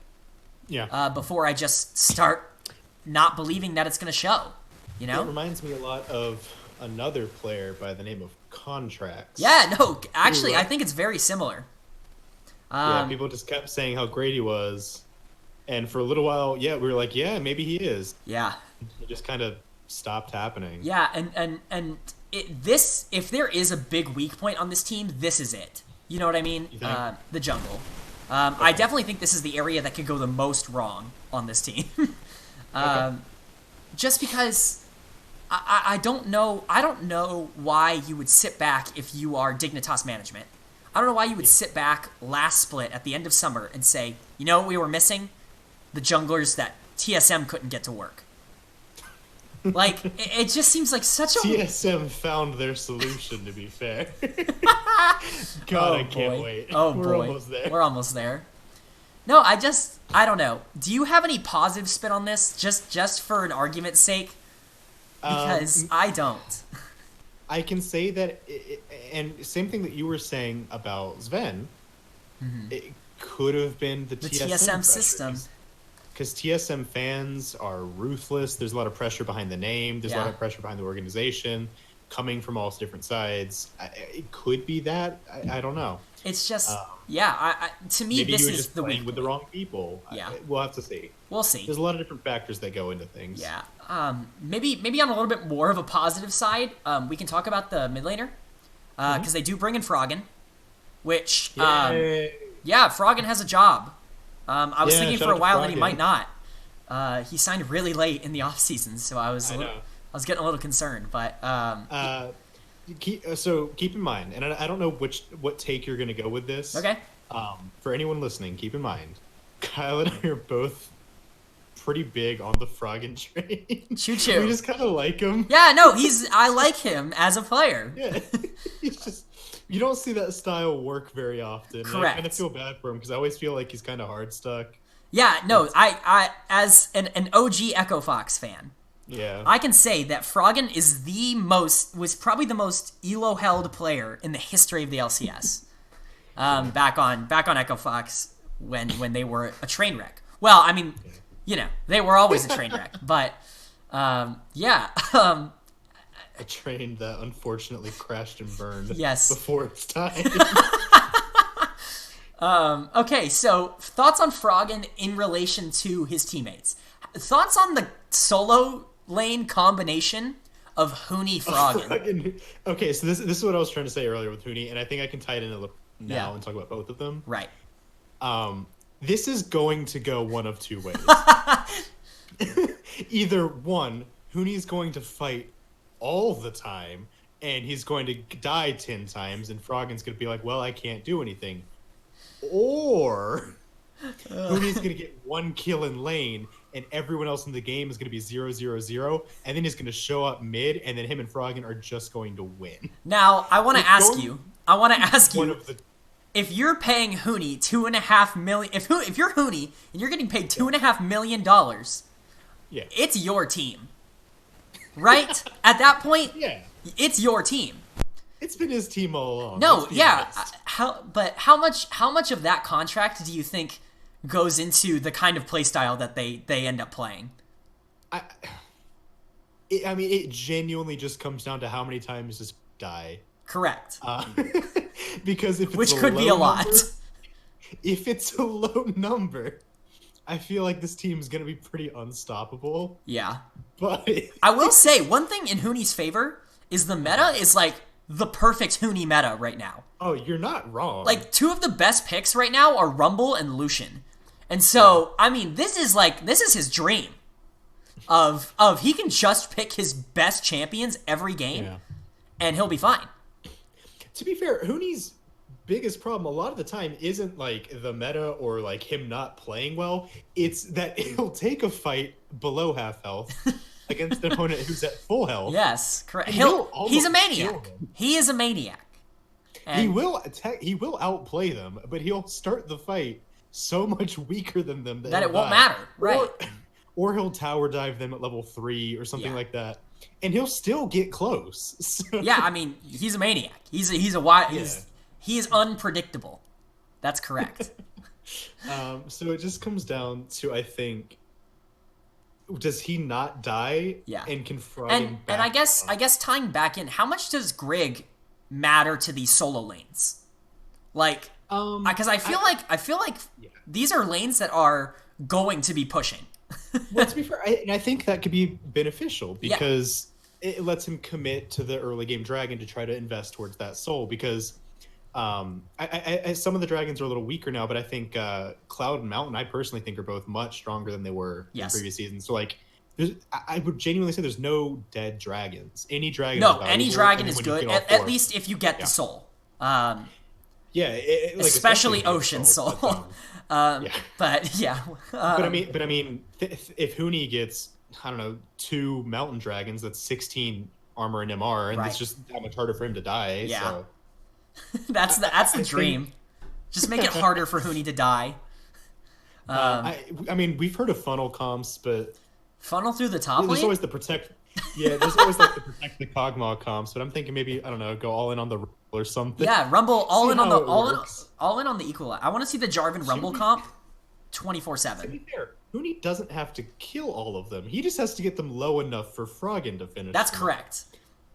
before I just start not believing that it's gonna show, It reminds me a lot of another player by the name of Contracts. Yeah, no, actually, I think it's very similar. People just kept saying how great he was, and for a little while, we were like, yeah, maybe he is. Yeah. It just kind of stopped happening. Yeah, and if there is a big weak point on this team, this is it. You know what I mean? The jungle. I definitely think this is the area that could go the most wrong on this team. Just because I don't know why you would sit back if you are Dignitas management. I don't know why you would sit back last split at the end of summer and say, you know what we were missing? The junglers that TSM couldn't get to work. Like, it just seems like such a... TSM found their solution, to be fair. God, I can't wait. Oh, We're almost there. We're almost there. No, I don't know. Do you have any positive spin on this, just for an argument's sake? Because I don't. I can say that, and same thing that you were saying about Sven, it could have been the TSM system. Because TSM fans are ruthless. There's a lot of pressure behind the name. There's a lot of pressure behind the organization, coming from all different sides. It could be that. I don't know. It's just, to me, maybe this you were is just the playing weak with the wrong people. Yeah. We'll have to see. We'll see. There's a lot of different factors that go into things. Yeah. Maybe on a little bit more of a positive side, we can talk about the mid laner. Because they do bring in Froggen, which, Froggen has a job. I was thinking for a while that he might not. He signed really late in the off season, so I was getting a little concerned. But so keep in mind, and I don't know what take you're going to go with this. Okay. For anyone listening, keep in mind, Kyle and I are both pretty big on the Froggen train. Choo choo. We just kind of like him. Yeah, no, I like him as a player. Yeah, he's just. You don't see that style work very often. Correct. I kind of feel bad for him because I always feel like he's kind of hard stuck. Yeah, no, I as an OG Echo Fox fan, I can say that Froggen was probably the most elo held player in the history of the LCS. Back on Echo Fox when they were a train wreck. Well, I mean, they were always a train wreck, but A train that unfortunately crashed and burned. Yes. Before its time. Okay, so thoughts on Froggen in relation to his teammates. Thoughts on the solo lane combination of Huni Froggen. Okay, so this is what I was trying to say earlier with Huni, and I think I can tie it in a little now and talk about both of them. Right. This is going to go one of two ways. Either one, Huni's going to fight all the time, and he's going to die 10 times, and Froggen's going to be like, well, I can't do anything. Or Huni's going to get one kill in lane, and everyone else in the game is going to be 0-0-0, and then he's going to show up mid, and then him and Froggen are just going to win. Now, I want to ask you, if you're paying Huni $2.5 million, if you're Huni and you're getting paid $2.5 million, it's your team. Right? At that point, it's your team. It's been his team all along. No, how much of that contract do you think goes into the kind of play style that they end up playing? I mean, it genuinely just comes down to how many times does die. Correct. Because if it's which could be a lot. if it's a low number, I feel like this team is going to be pretty unstoppable. Yeah. But I will say, one thing in Hooney's favor is the meta is, like, the perfect Hooney meta right now. oh, you're not wrong. Like, two of the best picks right now are Rumble and Lucian. And so, I mean, this is his dream. Of he can just pick his best champions every game, and he'll be fine. To be fair, Hooney's biggest problem a lot of the time isn't like the meta or like him not playing well. It's that he'll take a fight below half health against an opponent who's at full health. Yes, correct. And He's a maniac. He is a maniac. And he will outplay them, but he'll start the fight so much weaker than them that it won't matter. Right. Or he'll tower dive them at level 3 or something like that, and he'll still get close. So. Yeah, I mean, he's a maniac. He is unpredictable. That's correct. So it just comes down to, I think, does he not die? Yeah. And can Froggen back and I guess tying back in, how much does Grig matter to these solo lanes? Like, because I feel like these are lanes that are going to be pushing. Well, to be fair, I think that could be beneficial because it lets him commit to the early game dragon to try to invest towards that soul. Because some of the dragons are a little weaker now, but I think Cloud and Mountain, I personally think, are both much stronger than they were in previous seasons. So, like, I would genuinely say there's no dead dragons. Any dragon is good, at least if you get the soul. Especially Ocean Soul. But yeah. But I mean, if Hooney gets, I don't know, 2 mountain dragons, that's 16 armor and MR, and it's just that much harder for him to die. Yeah. So. that's the dream. Just make it harder for Hooney to die. I mean, we've heard of funnel comps, but funnel through the top there's lane? always the protect. Yeah, there's always like the protect the Kog'Maw comps, but I'm thinking maybe, I don't know, go all in on the Rumble or something. Yeah, Rumble all in on the equal. I want to see the Jarvan Rumble comp 24/7. To be fair, Hooney doesn't have to kill all of them. He just has to get them low enough for Froggen to finish. That's them. Correct.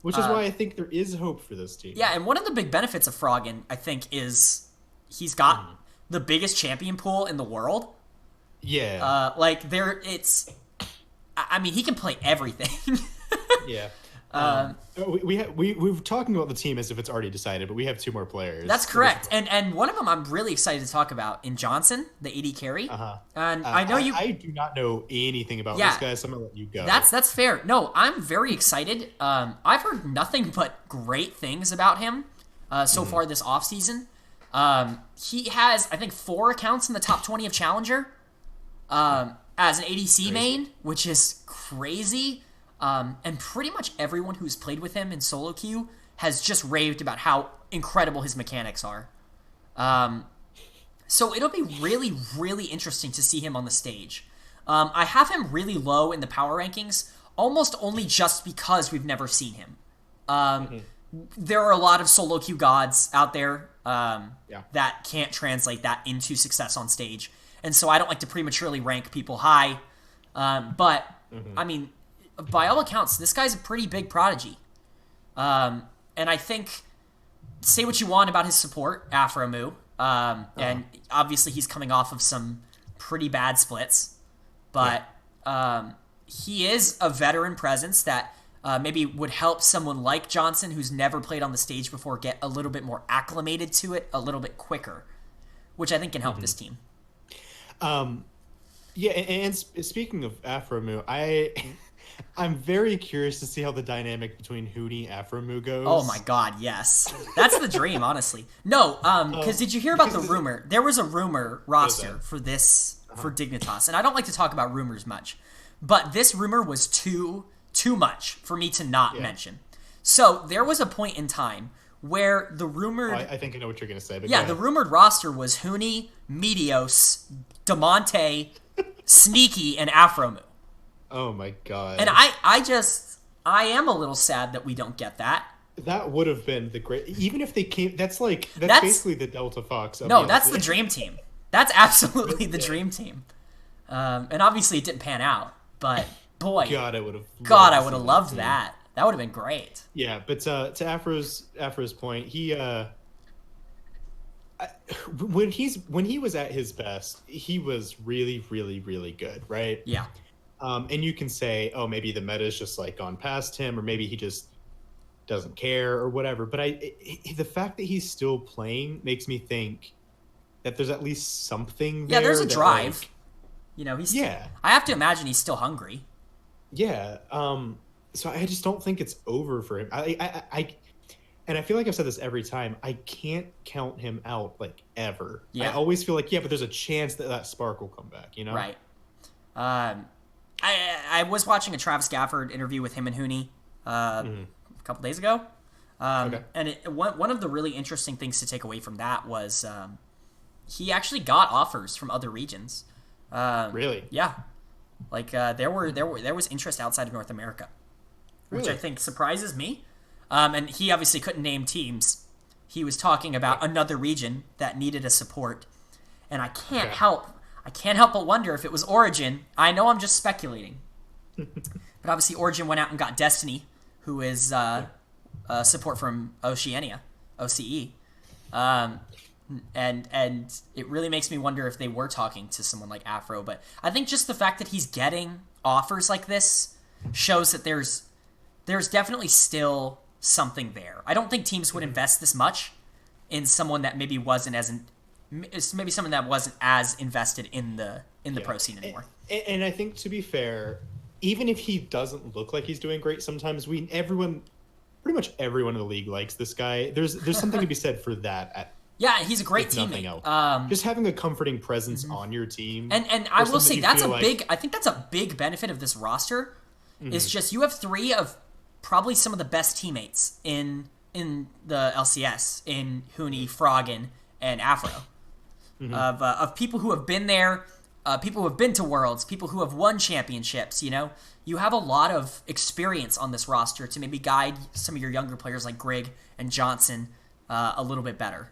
Which is why I think there is hope for this team. Yeah, and one of the big benefits of Froggen, I think, is he's got the biggest champion pool in the world. Yeah. I mean, he can play everything. Yeah. We've talking about the team as if it's already decided, but we have 2 more players. That's correct. And one of them I'm really excited to talk about in Johnson, the AD carry. And I know I do not know anything about this guy, so I'm going to let you go. That's fair. No, I'm very excited. I've heard nothing but great things about him so far this offseason. He has, I think, 4 accounts in the top 20 of Challenger as an ADC main, which is crazy. And pretty much everyone who's played with him in solo queue has just raved about how incredible his mechanics are. So it'll be really, really interesting to see him on the stage. I have him really low in the power rankings, almost only just because we've never seen him. There are a lot of solo queue gods out there that can't translate that into success on stage. And so I don't like to prematurely rank people high. But, I mean, by all accounts, this guy's a pretty big prodigy. And I think, say what you want about his support, Afromu, and obviously he's coming off of some pretty bad splits, but he is a veteran presence that maybe would help someone like Johnson, who's never played on the stage before, get a little bit more acclimated to it a little bit quicker, which I think can help this team. Yeah, and speaking of Afromu, I'm very curious to see how the dynamic between Hooney and Afromu goes. Oh my god, yes. That's the dream, honestly. No, because did you hear about the rumor? There was a rumor roster for this, for Dignitas, and I don't like to talk about rumors much, but this rumor was too much for me to not mention. So there was a point in time where the rumored... I think I know what you're going to say. But yeah, the rumored roster was Hooney, Meteos, Damonte, Sneaky, and Afromu. Oh my god. And I am a little sad that we don't get that. That would have been the great... Even if they came... That's basically the Delta Fox. No, that's the dream team. That's absolutely the dream team. And obviously it didn't pan out, but boy... God, I would have loved that. That would have been great. Yeah, but to Afro's point, he I, when he was at his best, he was really, really, really good, right? Yeah. And you can say, oh, maybe the meta's just like gone past him, or maybe he just doesn't care or whatever. But the fact that he's still playing makes me think that there's at least something Yeah, there. there's a that, drive. like, He's yeah, I have to imagine he's still hungry. yeah. So I just don't think it's over for him. And I feel like I've said this every time. I can't count him out like ever. I Yeah. always feel like, yeah, but there's a chance that that spark will come back. Right. I was watching a Travis Gafford interview with him and Hooney a couple days ago. Okay. And one of the really interesting things to take away from that was he actually got offers from other regions. Really? Yeah, like there was interest outside of North America, which Really? I think surprises me. And he obviously couldn't name teams. He was talking about another region that needed a support, and I can't help but wonder if it was Origin. I know I'm just speculating, but obviously Origin went out and got Destiny, who is support from Oceania, OCE. And it really makes me wonder if they were talking to someone like Afro. But I think just the fact that he's getting offers like this shows that there's definitely still something there. I don't think teams would invest this much in someone that maybe wasn't as invested in the pro scene anymore. And I think, to be fair, even if he doesn't look like he's doing great, sometimes pretty much everyone in the league likes this guy. There's something to be said for that. Yeah, he's a great Nothing teammate. else. Just having a comforting presence on your team. And I will say that's I think that's a big benefit of this roster. Is just you have three of probably some of the best teammates in the LCS, in Hooney, Froggen, and Afro. Of people who have been there, people who have been to Worlds, people who have won championships. You have a lot of experience on this roster to maybe guide some of your younger players like Grigg and Johnson a little bit better.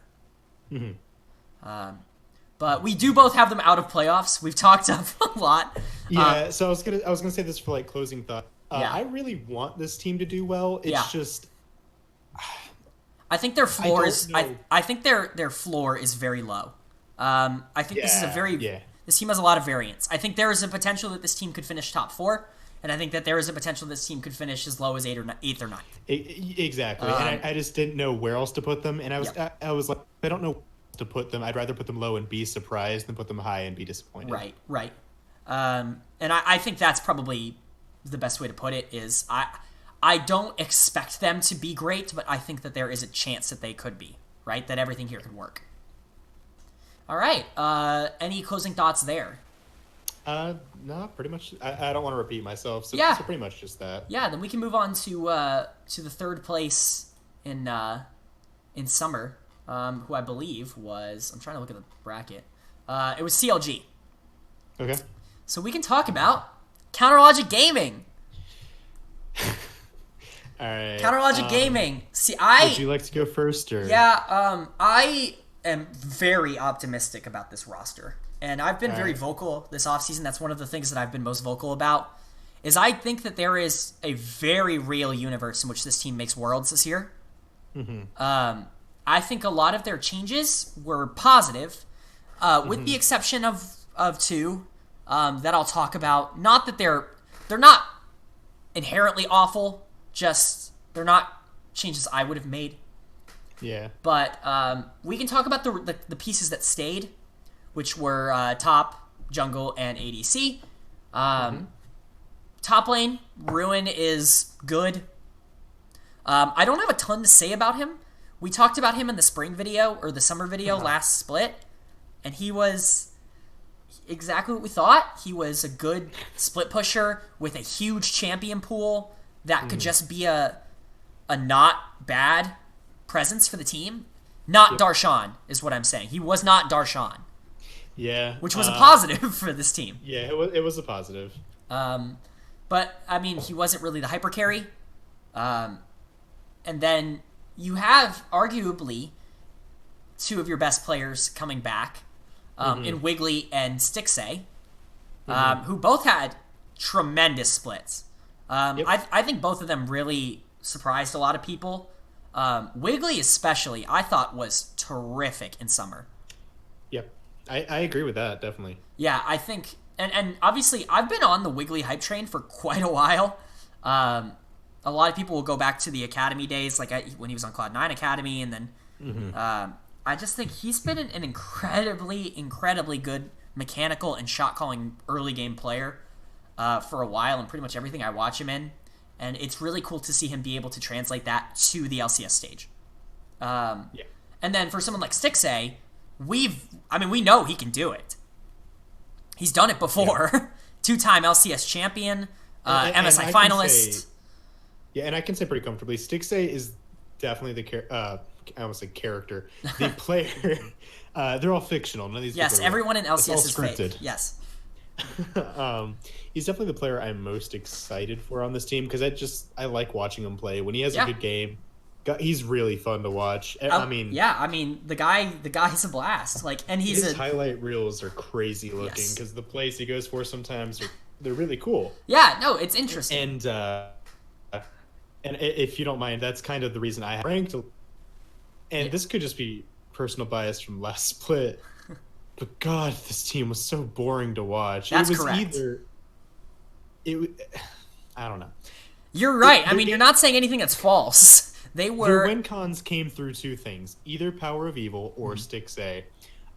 But we do both have them out of playoffs. We've talked up a lot. Yeah, so I was gonna say this for like closing thought. I really want this team to do well. It's just I think their floor I think their floor is very low. I think this is this team has a lot of variance. I think there is a potential that this team could finish top 4, and I think that there is a potential this team could finish as low as 8th or 9th. Exactly. And I just didn't know where else to put them, and I was like, I don't know where to put them. I'd rather put them low and be surprised than put them high and be disappointed. Right. And I think that's probably the best way to put it. Is I don't expect them to be great, but I think that there is a chance that they could be, right? That everything here could work. All right. Any closing thoughts there? No, pretty much. I don't want to repeat myself, so pretty much just that. Yeah, then we can move on to the third place in summer, who I believe was, I'm trying to look at the bracket. It was CLG. Okay. So we can talk about Counterlogic Gaming. All right. Counterlogic Gaming. Would you like to go first, or? Yeah. I am very optimistic about this roster, and I've been very vocal this offseason. That's one of the things that I've been most vocal about. Is I think that there is a very real universe in which this team makes Worlds this year. I think a lot of their changes were positive, with the exception of two that I'll talk about. Not that they're not inherently awful, just they're not changes I would have made. Yeah. But we can talk about the pieces that stayed, which were top, jungle, and ADC. Top lane, Ruin is good. I don't have a ton to say about him. We talked about him in the spring video, or the summer video last split, and he was exactly what we thought. He was a good split pusher with a huge champion pool that could just be a not bad presence for the team. Not Darshan is what I'm saying. He was not Darshan. Yeah. Which was a positive for this team. Yeah, it was a positive. But, I mean, he wasn't really the hyper carry. And then you have, arguably, two of your best players coming back in Wiggly and Stixay, who both had tremendous splits. I think both of them really surprised a lot of people. Wiggly especially, I thought was terrific in summer. Yep. I agree with that, definitely. Yeah, I think, and obviously I've been on the Wiggly hype train for quite a while. A lot of people will go back to the Academy days, like when he was on Cloud9 Academy, and then I just think he's been an incredibly good mechanical and shot calling early game player for a while, and pretty much everything I watch him in. And it's really cool to see him be able to translate that to the LCS stage. And then for someone like Stixay, we know he can do it. He's done it before. Yeah. Two-time LCS champion, MSI finalist. And I can say pretty comfortably, Stixay is definitely I almost say character. The player, they're all fictional. None of these. Yes, everyone in LCS is scripted. Fake. Yes. He's definitely the player I'm most excited for on this team because I like watching him play. When he has a good game, he's really fun to watch. The guy's a blast. His highlight reels are crazy looking because the plays he goes for sometimes they're really cool. Yeah, no, it's interesting. And if you don't mind, that's kind of the reason I ranked. And this could just be personal bias from last split. But God, this team was so boring to watch. That's correct. I don't know. You're right. You're not saying anything that's false. They were. Their win cons came through two things: either Power of Evil or Stixay.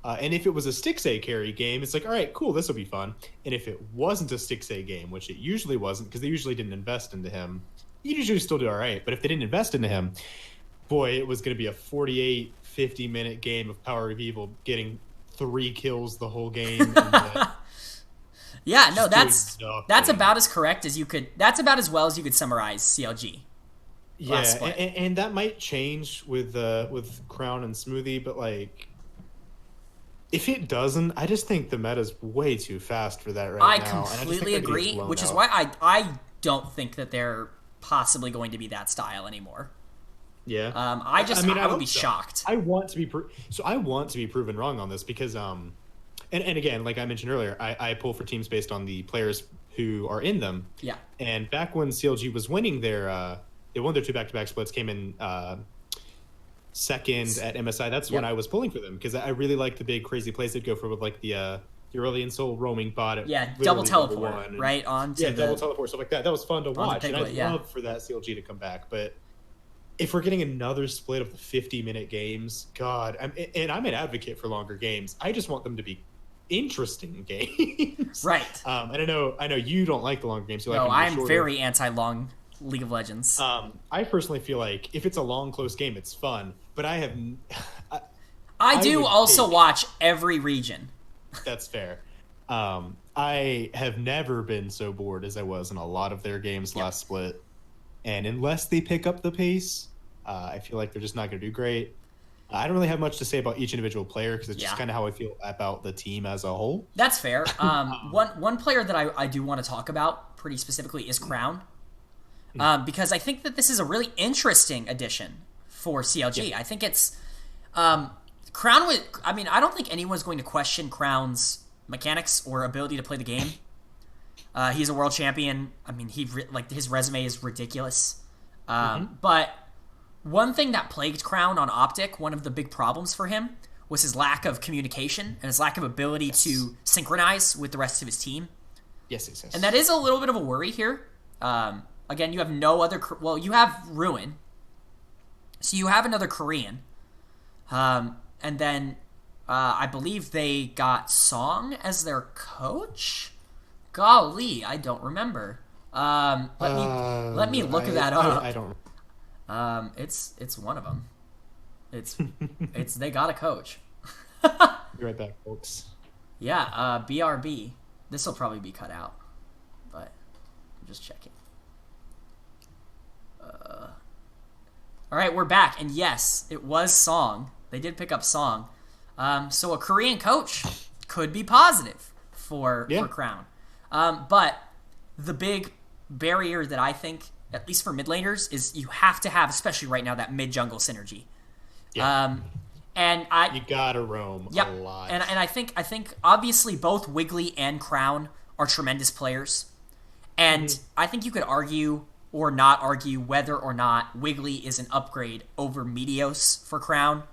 And if it was a Stixay carry game, it's like, all right, cool, this will be fun. And if it wasn't a Stixay game, which it usually wasn't, because they usually didn't invest into him, you usually still do all right. But if they didn't invest into him, boy, it was going to be a 48, 50-minute game of Power of Evil getting 3 kills the whole game. Yeah, no, that's about as correct as you could. That's about as well as you could summarize CLG. Yeah, and that might change with Crown and Smoothie, but if it doesn't, I just think the meta's way too fast for that now. I completely agree, which is why I don't think that they're possibly going to be that style anymore. Yeah. I would be shocked. I want to be proven wrong on this because and again, like I mentioned earlier, I pull for teams based on the players who are in them. Yeah. And back when CLG was winning they won their 2 back-to-back splits, came in second at MSI. That's when I was pulling for them because I really liked the big crazy plays they'd go for with the Aurelion Soul roaming bot. Double teleport right on. Double teleport, stuff like that. That was fun to watch, and I'd love for that CLG to come back. But if we're getting another split of the 50-minute games, God, I'm an advocate for longer games. I just want them to be interesting games, right? And I know you don't like the longer games. I'm very anti-long League of Legends. I personally feel like if it's a long, close game, it's fun. But I do also watch every region. That's fair. I have never been so bored as I was in a lot of their games last split. And unless they pick up the pace, I feel like they're just not going to do great. I don't really have much to say about each individual player because it's just kind of how I feel about the team as a whole. That's fair. One player that I do want to talk about pretty specifically is Crown. Because I think that this is a really interesting addition for CLG. I think it's Crown would. I don't think anyone's going to question Crown's mechanics or ability to play the game. He's a world champion. His resume is ridiculous. But one thing that plagued Crown on Optic, one of the big problems for him, was his lack of communication and his lack of ability to synchronize with the rest of his team. Yes. And that is a little bit of a worry here. Again, you have no other. Well, you have Ruin, so you have another Korean, and then I believe they got Song as their coach. Golly, I don't remember. Let me look that up. I don't. It's one of them. It's they got a coach. Be right back, folks. Yeah, BRB. This will probably be cut out, but I'm just checking. All right, we're back, and yes, it was Song. They did pick up Song. So a Korean coach could be positive for Crown. But the big barrier that I think, at least for mid laners, is you have to have, especially right now, that mid jungle synergy. Yeah. You gotta roam a lot. And I think obviously both Wiggly and Crown are tremendous players, and I think you could argue or not argue whether or not Wiggly is an upgrade over Meteos for Crown,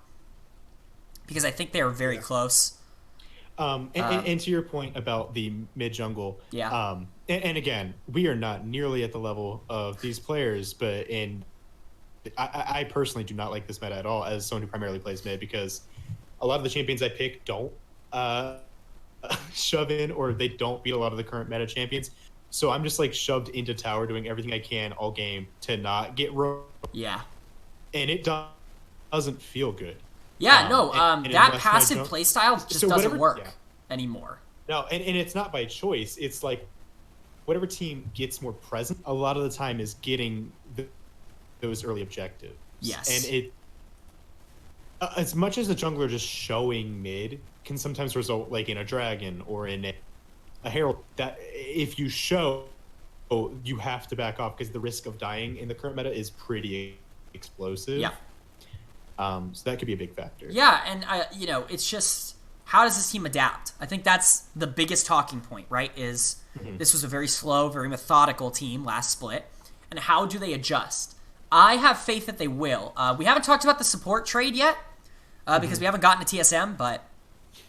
because I think they are very close. And to your point about the mid jungle, Yeah. And again, we are not nearly at the level of these players, but I personally do not like this meta at all as someone who primarily plays mid, because a lot of the champions I pick don't shove in, or they don't beat a lot of the current meta champions. So I'm just like shoved into tower doing everything I can all game to not get roped. Yeah. And it doesn't feel good. Yeah, that unless passive playstyle just doesn't work anymore. No, and it's not by choice. It's like whatever team gets more present a lot of the time is getting those early objectives. Yes. And as much as the jungler just showing mid can sometimes result like in a dragon or in a herald, that if you show, you have to back off because the risk of dying in the current meta is pretty explosive. Yeah. So that could be a big factor. Yeah, and it's just, how does this team adapt? I think that's the biggest talking point, right? Is this was a very slow, very methodical team last split, and how do they adjust? I have faith that they will. We haven't talked about the support trade yet because we haven't gotten to TSM, but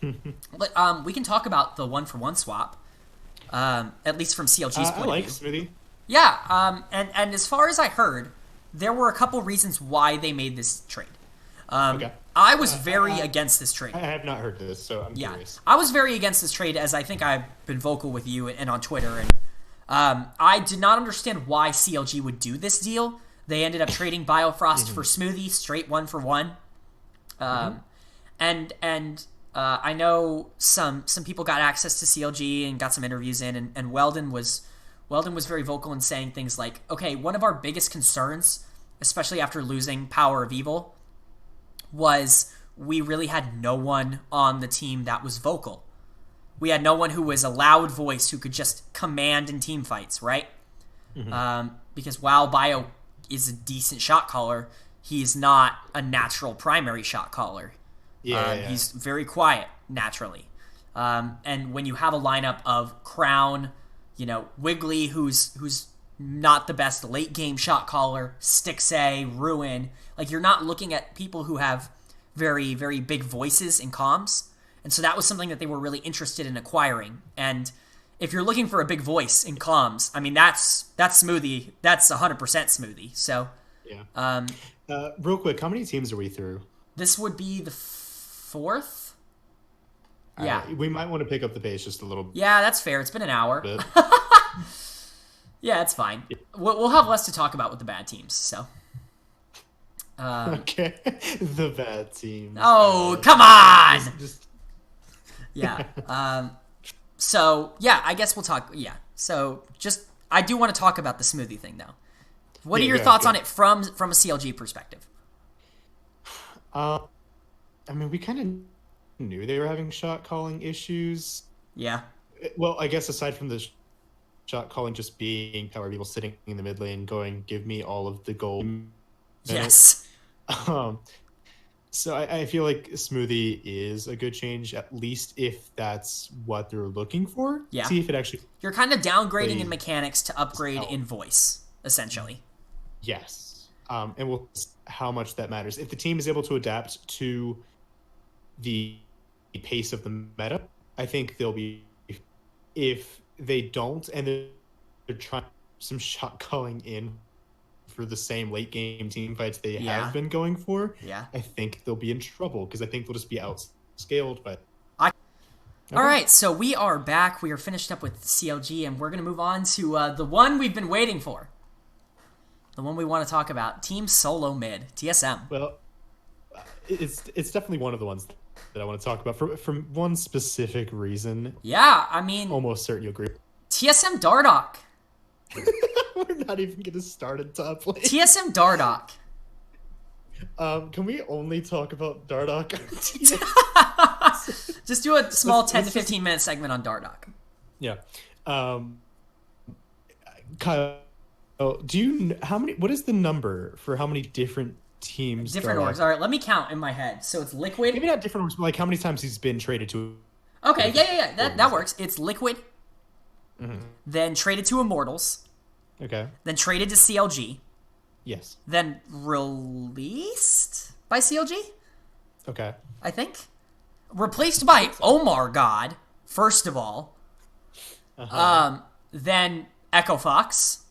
we can talk about the 1-for-1 swap, at least from CLG's point I like of view. Smoothie. Yeah, and as far as I heard, there were a couple reasons why they made this trade. Okay. I was very against this trade. I have not heard this, so I'm curious. I was very against this trade, as I think I've been vocal with you and on Twitter. And I did not understand why CLG would do this deal. They ended up trading Biofrost for Smoothie, straight 1-for-1. And I know some people got access to CLG and got some interviews in, and Weldon was very vocal in saying things like, okay, one of our biggest concerns, especially after losing Power of Evil, was we really had no one on the team that was vocal. We had no one who was a loud voice who could just command in team fights, right? Because while Bio is a decent shot caller, he's not a natural primary shot caller. He's very quiet naturally. And when you have a lineup of Crown, Wiggly, who's not the best late game shot caller, Stixay, Ruin, like you're not looking at people who have very, very big voices in comms. And so that was something that they were really interested in acquiring. And if you're looking for a big voice in comms, I mean, that's Smoothie. That's 100% Smoothie. So, real quick, how many teams are we through? This would be the 4th. Yeah. We might want to pick up the pace just a little bit. Yeah, that's fair. It's been an hour. Yeah, it's fine. We'll have less to talk about with the bad teams, so. Okay. The bad teams. Oh, come on! Yeah. So, yeah, I guess we'll talk. Yeah. So, I do want to talk about the Smoothie thing, though. What are your thoughts on it from a CLG perspective? I mean, we kind of knew they were having shot calling issues. Yeah. Well, I guess aside from the shot calling just being Power of Evil sitting in the mid lane going, give me all of the gold. Yes. So I feel like Smoothie is a good change, at least if that's what they're looking for. Yeah. See if it actually... You're kind of downgrading in mechanics to upgrade in voice, essentially. Yes. And we'll see how much that matters. If the team is able to adapt to the pace of the meta, I think they'll be... If they don't, and they're trying some shot calling in for the same late game team fights they have been going for, I think they'll be in trouble because I think they'll just be outscaled. But all right, so we are back. We are finished up with CLG, and we're going to move on to the one we've been waiting for. The one we want to talk about, Team Solo Mid, TSM. Well, it's definitely one of the ones that I want to talk about for one specific reason. Yeah, I mean... Almost certain you'll agree. TSM Dardoch. We're not even going to start in top lane. TSM Dardoch. Can we only talk about Dardoch? Just do a small 10 to 15 minute segment on Dardoch. Yeah. Kyle, do you what is the number for how many different teams? Different orgs. All right, let me count in my head. So it's Liquid. Maybe not different orgs, but like how many times he's been traded to. Okay, yeah. That works. It's Liquid. Then traded to Immortals. Okay. then traded to CLG, Yes. then released by CLG, Okay. I think. Replaced by Omar God, first of all. Then Echo Fox,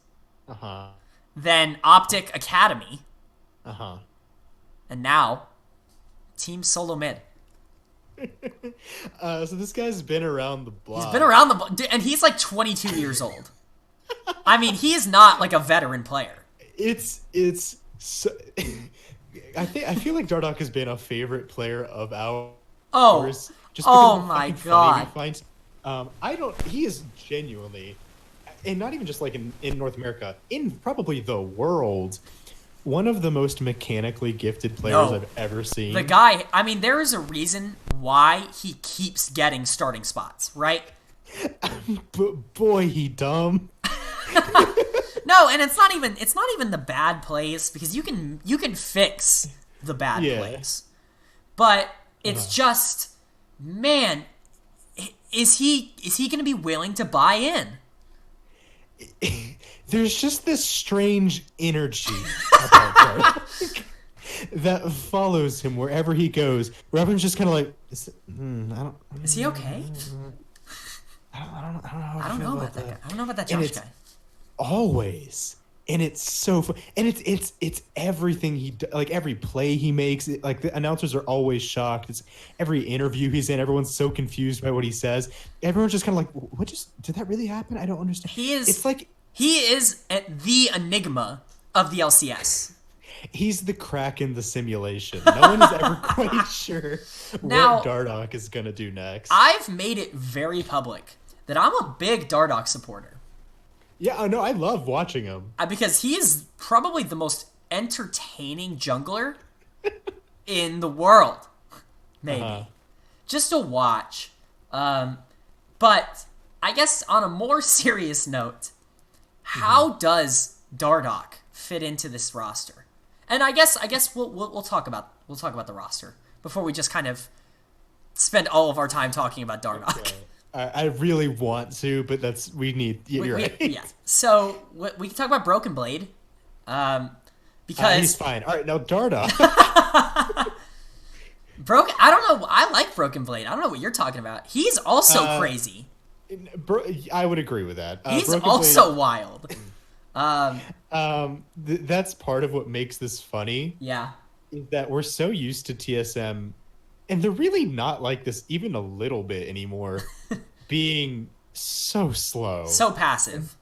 Uh huh. then Optic Academy, Uh huh. and now Team Solo Mid. So this guy's been around the block. He's been around and he's like 22 years old. I mean, he is not like a veteran player. It's so, I feel like Dardoch has been a favorite player of ours. Oh, Just because oh of the my fucking funny God. he finds. I don't. He is genuinely, and not even just like in North America, in probably the world, one of the most mechanically gifted players No. I've ever seen. The guy, I mean, there is a reason why he keeps getting starting spots, right? But boy, he dumb. No, and it's not even the bad plays, because you can fix the bad Yeah. plays. But it's just, man, is he going to be willing to buy in? There's just this strange energy about Dardoch that follows him wherever he goes. Where everyone's just kind of like, Is he okay? I I don't know about that guy. I don't know about that And Josh it's- guy. Always, and it's so fun, and it's everything like every play he makes. Like the announcers are always shocked. It's every interview he's in. Everyone's so confused by what he says. Everyone's just kind of like, "What just did that really happen? I don't understand." It's like He is the enigma of the LCS. he's the crack in the simulation. No one is ever quite sure Now- what Dardoch is gonna do next. I've made it very public that I'm a big Dardoch supporter. Yeah, no, I love watching him. Because he is probably the most entertaining jungler in the world. Maybe. Just to watch. But I guess on a more serious note, how does Dardoch fit into this roster? And I guess we'll talk about the roster before we just kind of spend all of our time talking about Dardoch. Okay. I really want to, but you're right. Yeah. So we can talk about Broken Blade, because He's fine. All right, now Dardoch. I don't know. I like Broken Blade. I don't know what you're talking about. He's also crazy. I would agree with that. He's Broken also wild. That's part of what makes this funny. Yeah. Is that we're so used to TSM, and they're really not like this even a little bit anymore, being so slow, So passive.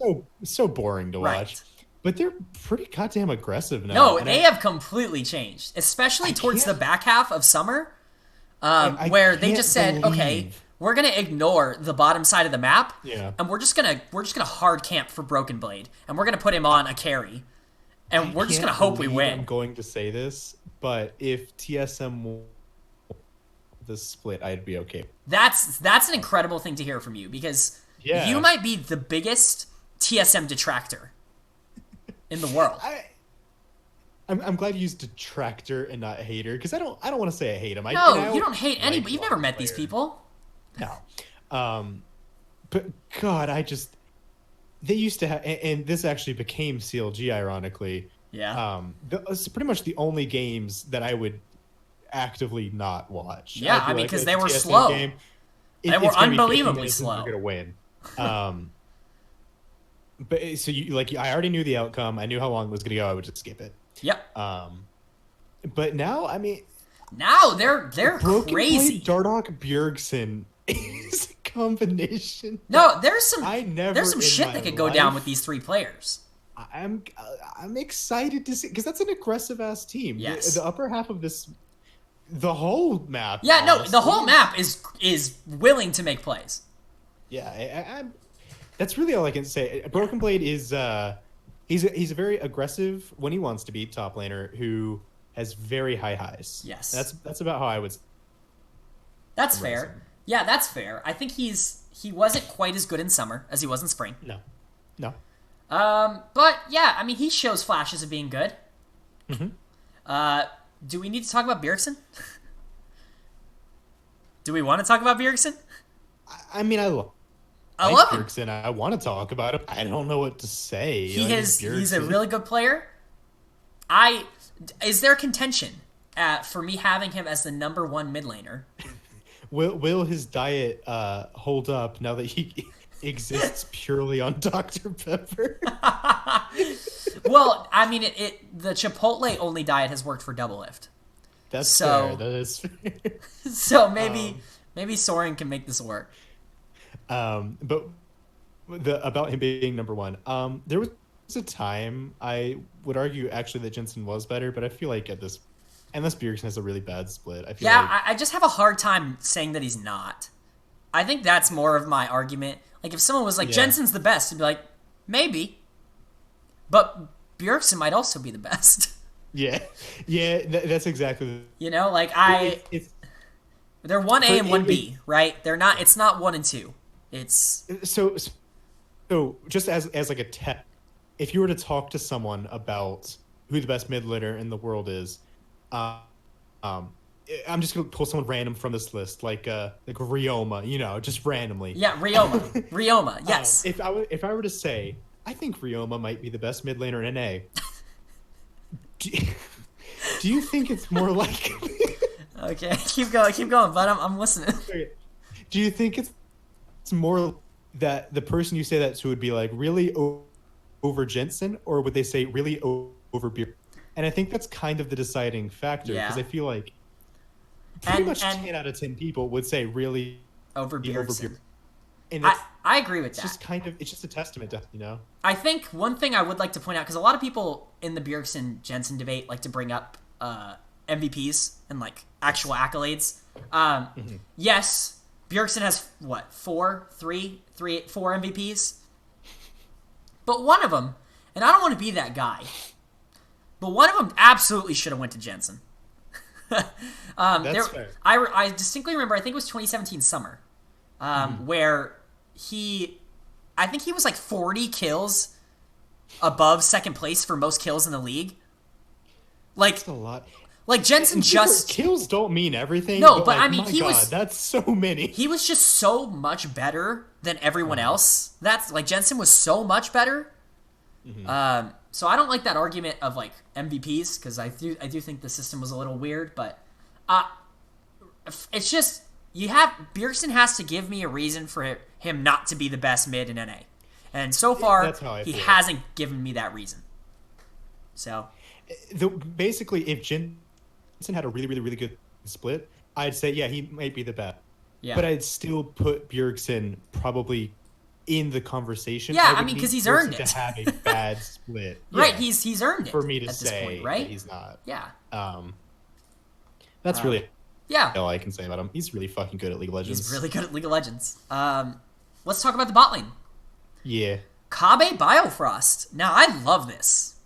so boring to watch. Right. But they're pretty goddamn aggressive now. No, and they have completely changed, especially towards the can't- back half of summer, I where they can't just said, "Okay, believe- we're gonna ignore the bottom side of the map, Yeah. and we're just gonna hard camp for Broken Blade, and we're gonna put him on a carry, and we're just Can't gonna hope we believe win." I'm going to say this, but if TSM won the split, I'd be okay. That's an incredible thing to hear from you, because Yeah. you might be the biggest TSM detractor in the world. I'm glad you used detractor and not hater, because I don't want to say I hate him. No, you don't hate anybody. You've never met these people. No. But God, they used to have, and this actually became CLG, ironically. Yeah. It's pretty much the only games that I would actively not watch. Yeah, I'd be I mean, like, 'cause "It's they a were TSM slow. game. They were It's gonna be 50 unbelievably minutes and slow. We're gonna win. But so I already knew the outcome. I knew how long it was gonna go. I would just skip it. Yep. But now, I mean, Now they're Broken crazy. Blade, Dardoch, Bjergsen is a combination. No, there's some never in shit my that could go down life- with these three players. I'm excited to see, because that's an aggressive ass team. Yes. The upper half of this, the whole map. Yeah, no, the honestly, whole map is willing to make plays. Yeah, that's really all I can say. Broken Blade is he's a very aggressive, when he wants to be, top laner who has very high highs. Yes. That's about how I would. That's Amazing. fair. Yeah, that's fair. I think he wasn't quite as good in summer as he was in spring. No. But yeah, I mean, he shows flashes of being good. Mm-hmm. Do we need to talk about Bjergsen? Do we want to talk about Bjergsen? I mean, I love I like love him. Bjergsen. I want to talk about him. I don't know what to say. He's a Bjergsen. really good player. I is there contention for me having him as the number one mid laner? Will his diet hold up now that he exists purely on Dr. Pepper? Well, I mean, the Chipotle only diet has worked for Doublelift, That's fair. That is fair. so maybe Soren can make this work. But about him being number one, there was a time I would argue actually that Jensen was better, but I feel like unless Bjergsen has a really bad split, I feel like I just have a hard time saying that he's not. I think that's more of my argument. Like if someone was like Jensen's the best, I'd be like maybe, but Bjergsen might also be the best. yeah, that's exactly. Like it's they're 1A and 1B, right? They're not. It's not 1 and 2. It's so just as like a test, if you were to talk to someone about who the best mid laner in the world is, I'm just gonna pull someone random from this list, like Ryoma, just randomly. Yeah, Ryoma, yes. If I were to say, I think Ryoma might be the best mid laner in NA. Do you think it's more likely? Okay, keep going, bud. I'm listening. Do you think it's more that the person you say that to would be like really over Jensen, or would they say really over Beer? And I think that's kind of the deciding factor, because I feel like pretty much 10 out of 10 people would say really over Bjergsen. And I agree with that. It's just a testament to, I think one thing I would like to point out, because a lot of people in the Bjergsen-Jensen debate like to bring up MVPs and like actual accolades. Yes, Bjergsen has four MVPs, but one of them, and I don't want to be that guy, but one of them absolutely should have went to Jensen. That's fair. I distinctly remember, I think it was 2017 summer, where I think he was like 40 kills above second place for most kills in the league. Like, that's a lot. Like Jensen just kills don't mean everything. No, but like, I mean, that's so many. He was just so much better than everyone else. That's like Jensen was so much better. So I don't like that argument of like MVPs, because I do think the system was a little weird, but it's just Bjergsen has to give me a reason for him not to be the best mid in NA, and so far he hasn't given me that reason. So basically, if Jensen had a really, really, really good split, I'd say he might be the best. Yeah. But I'd still put Bjergsen probably in the conversation. Yeah, I mean, because he's earned it to have a bad split. Right, he's earned it for me to at say this point, right? That he's not. Yeah. That's really all I can say about him. He's really fucking good at League of Legends. He's really good at League of Legends. Let's talk about the bot lane. Yeah. Kobbe Biofrost. Now, I love this.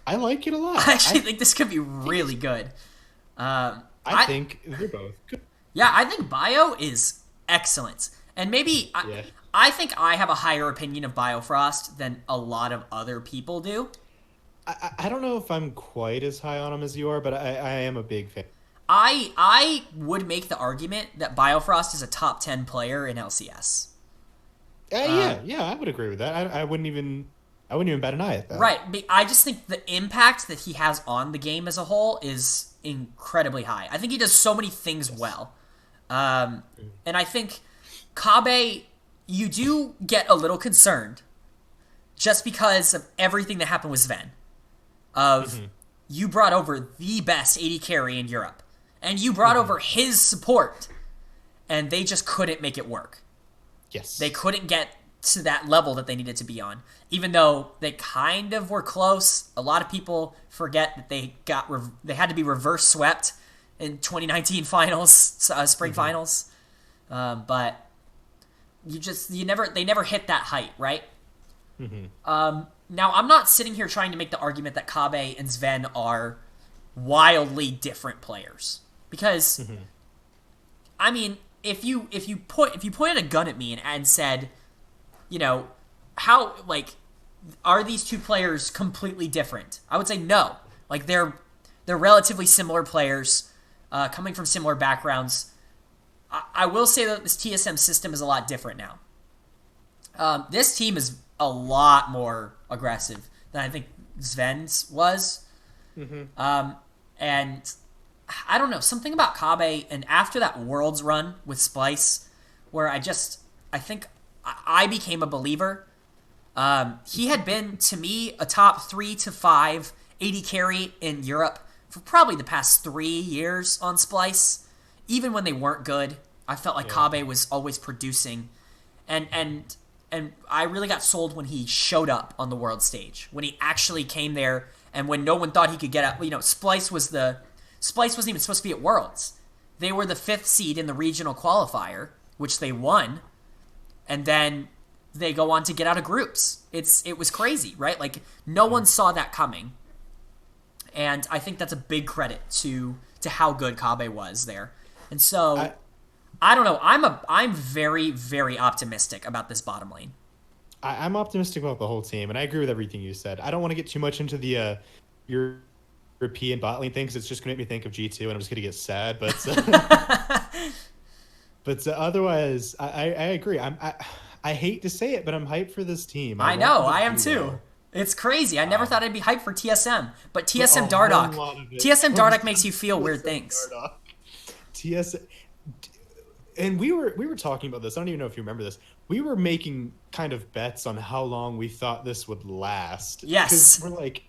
I like it a lot. I actually think this could be really good. I think they're both good. Yeah, I think Bio is excellent. And maybe I think I have a higher opinion of Biofrost than a lot of other people do. I don't know if I'm quite as high on him as you are, but I am a big fan. I would make the argument that Biofrost is a top 10 player in LCS. I would agree with that. I wouldn't even bat an eye at that. Right. I just think the impact that he has on the game as a whole is incredibly high. I think he does so many things well. And I think Kobbe, you do get a little concerned just because of everything that happened with Sven. You brought over the best AD carry in Europe. And you brought over his support. And they just couldn't make it work. Yes. They couldn't get to that level that they needed to be on. Even though they kind of were close. A lot of people forget that they had to be reverse swept in 2019 finals, spring finals. But they never hit that height, right? Now, I'm not sitting here trying to make the argument that Kobbe and Sven are wildly different players. Because, I mean, if you pointed a gun at me and said, how, like, are these two players completely different? I would say no. Like, they're relatively similar players, coming from similar backgrounds. I will say that this TSM system is a lot different now. This team is a lot more aggressive than I think Sven's was. And I don't know, something about Kabe, and after that Worlds run with Splice, where I think I became a believer. He had been, to me, a top 3 to 5 AD carry in Europe for probably the past 3 years on Splice. Even when they weren't good, I felt like Kabe was always producing. And I really got sold when he showed up on the world stage, when he actually came there, and when no one thought he could get out. You know, Splice wasn't even supposed to be at Worlds. They were the 5th seed in the regional qualifier, which they won, and then they go on to get out of groups. It was crazy, right? Like, no one saw that coming. And I think that's a big credit to how good Kabe was there. And so I don't know. I'm very, very optimistic about this bottom lane. I'm optimistic about the whole team, and I agree with everything you said. I don't want to get too much into the European bot lane thing, because it's just going to make me think of G2, and I'm just going to get sad. But otherwise, I agree. I hate to say it, but I'm hyped for this team. I know, I am too. It's crazy. I never thought I'd be hyped for TSM, but TSM Dardoch makes you feel weird things. TSM, and we were talking about this. I don't even know if you remember this. We were making kind of bets on how long we thought this would last. Yes, we're like,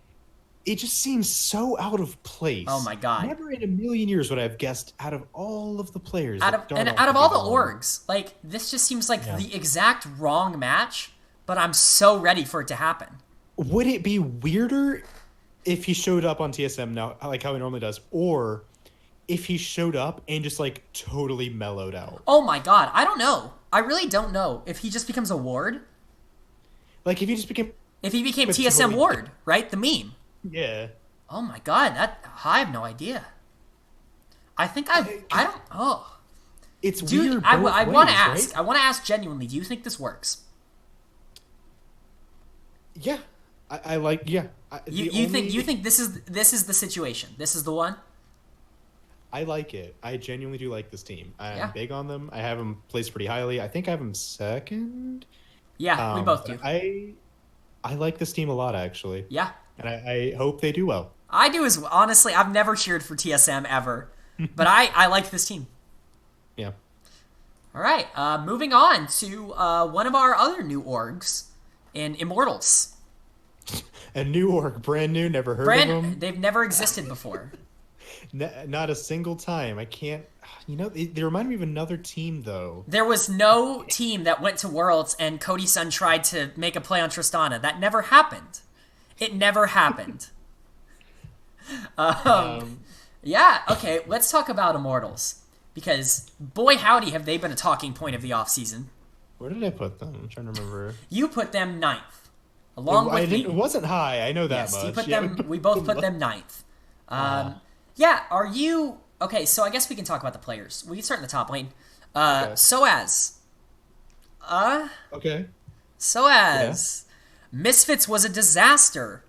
it just seems so out of place. Oh my god! Never in a million years would I have guessed, out of all of the players, out of all the orgs, like, this just seems like the exact wrong match. But I'm so ready for it to happen. Would it be weirder if he showed up on TSM now, like how he normally does, or if he showed up and just like totally mellowed out? Oh my god, I don't know. I really don't know if he just becomes a ward. Like if he became TSM totally Ward, right? The meme. Yeah. Oh my god, I have no idea. I think I don't. Oh, it's weird. I want to ask. Right? I want to ask genuinely. Do you think this works? Yeah, I like. Yeah. You think this is the situation? This is the one. I like it. I genuinely do like this team. I'm big on them. I have them placed pretty highly. I think I have them second. Yeah, we both do. I like this team a lot, actually. Yeah. And I hope they do well. I do as well. Honestly, I've never cheered for TSM ever, but I like this team. Yeah. All right, moving on to one of our other new orgs in Immortals. A new org, brand new, never heard of them. They've never existed before. Not a single time. I can't. You know, they remind me of another team, though. There was no team that went to Worlds and Cody Sun tried to make a play on Tristana. That never happened. It never happened. Yeah, okay, let's talk about Immortals. Because, boy howdy, have they been a talking point of the offseason. Where did I put them? I'm trying to remember. You put them 9th. Along with me. It wasn't high, I know that much. You put them, we both put them 9th. Yeah, are you... Okay, so I guess we can talk about the players. We can start in the top lane. Okay. Soaz. Okay. Soaz. Yeah. Misfits was a disaster.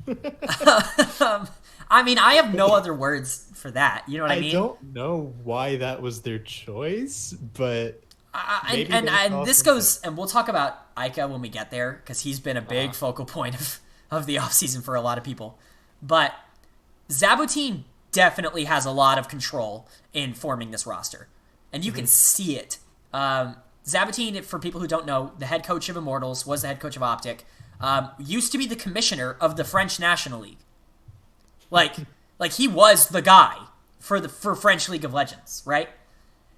I mean, I have no other words for that. You know what I mean? I don't know why that was their choice, but... And this goes... And we'll talk about Ica when we get there, because he's been a big focal point of the offseason for a lot of people. But Zabutein definitely has a lot of control in forming this roster. And you can see it. Zabutein, for people who don't know, the head coach of Immortals, was the head coach of Optic, used to be the commissioner of the French National League. Like he was the guy for French League of Legends, right?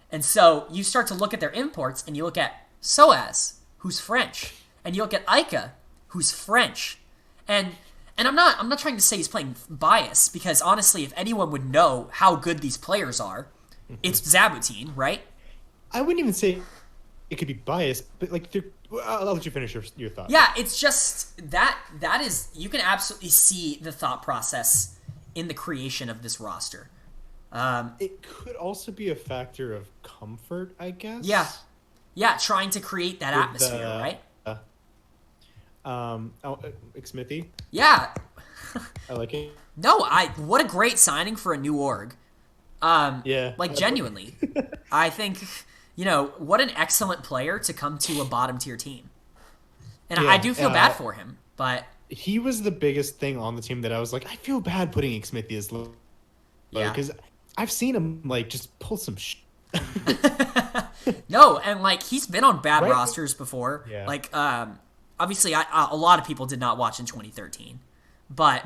And so you start to look at their imports, and you look at Soaz, who's French, and you look at Ica, who's French, and I'm not trying to say he's playing bias, because honestly, if anyone would know how good these players are, it's Zabutein, right? I wouldn't even say it could be biased, but like, I'll let you finish your thought. Yeah, it's just that is, you can absolutely see the thought process in the creation of this roster. It could also be a factor of comfort, I guess. Yeah, trying to create that atmosphere, right? Smithy. Yeah. I like it. No, what a great signing for a new org. Yeah. Like, genuinely. I think, what an excellent player to come to a bottom tier team. And I do feel bad for him, but he was the biggest thing on the team that I was like, I feel bad putting Xmithy as low because I've seen him like just pull some no, and like he's been on bad Right. rosters before. Yeah. Like obviously a lot of people did not watch in 2013. But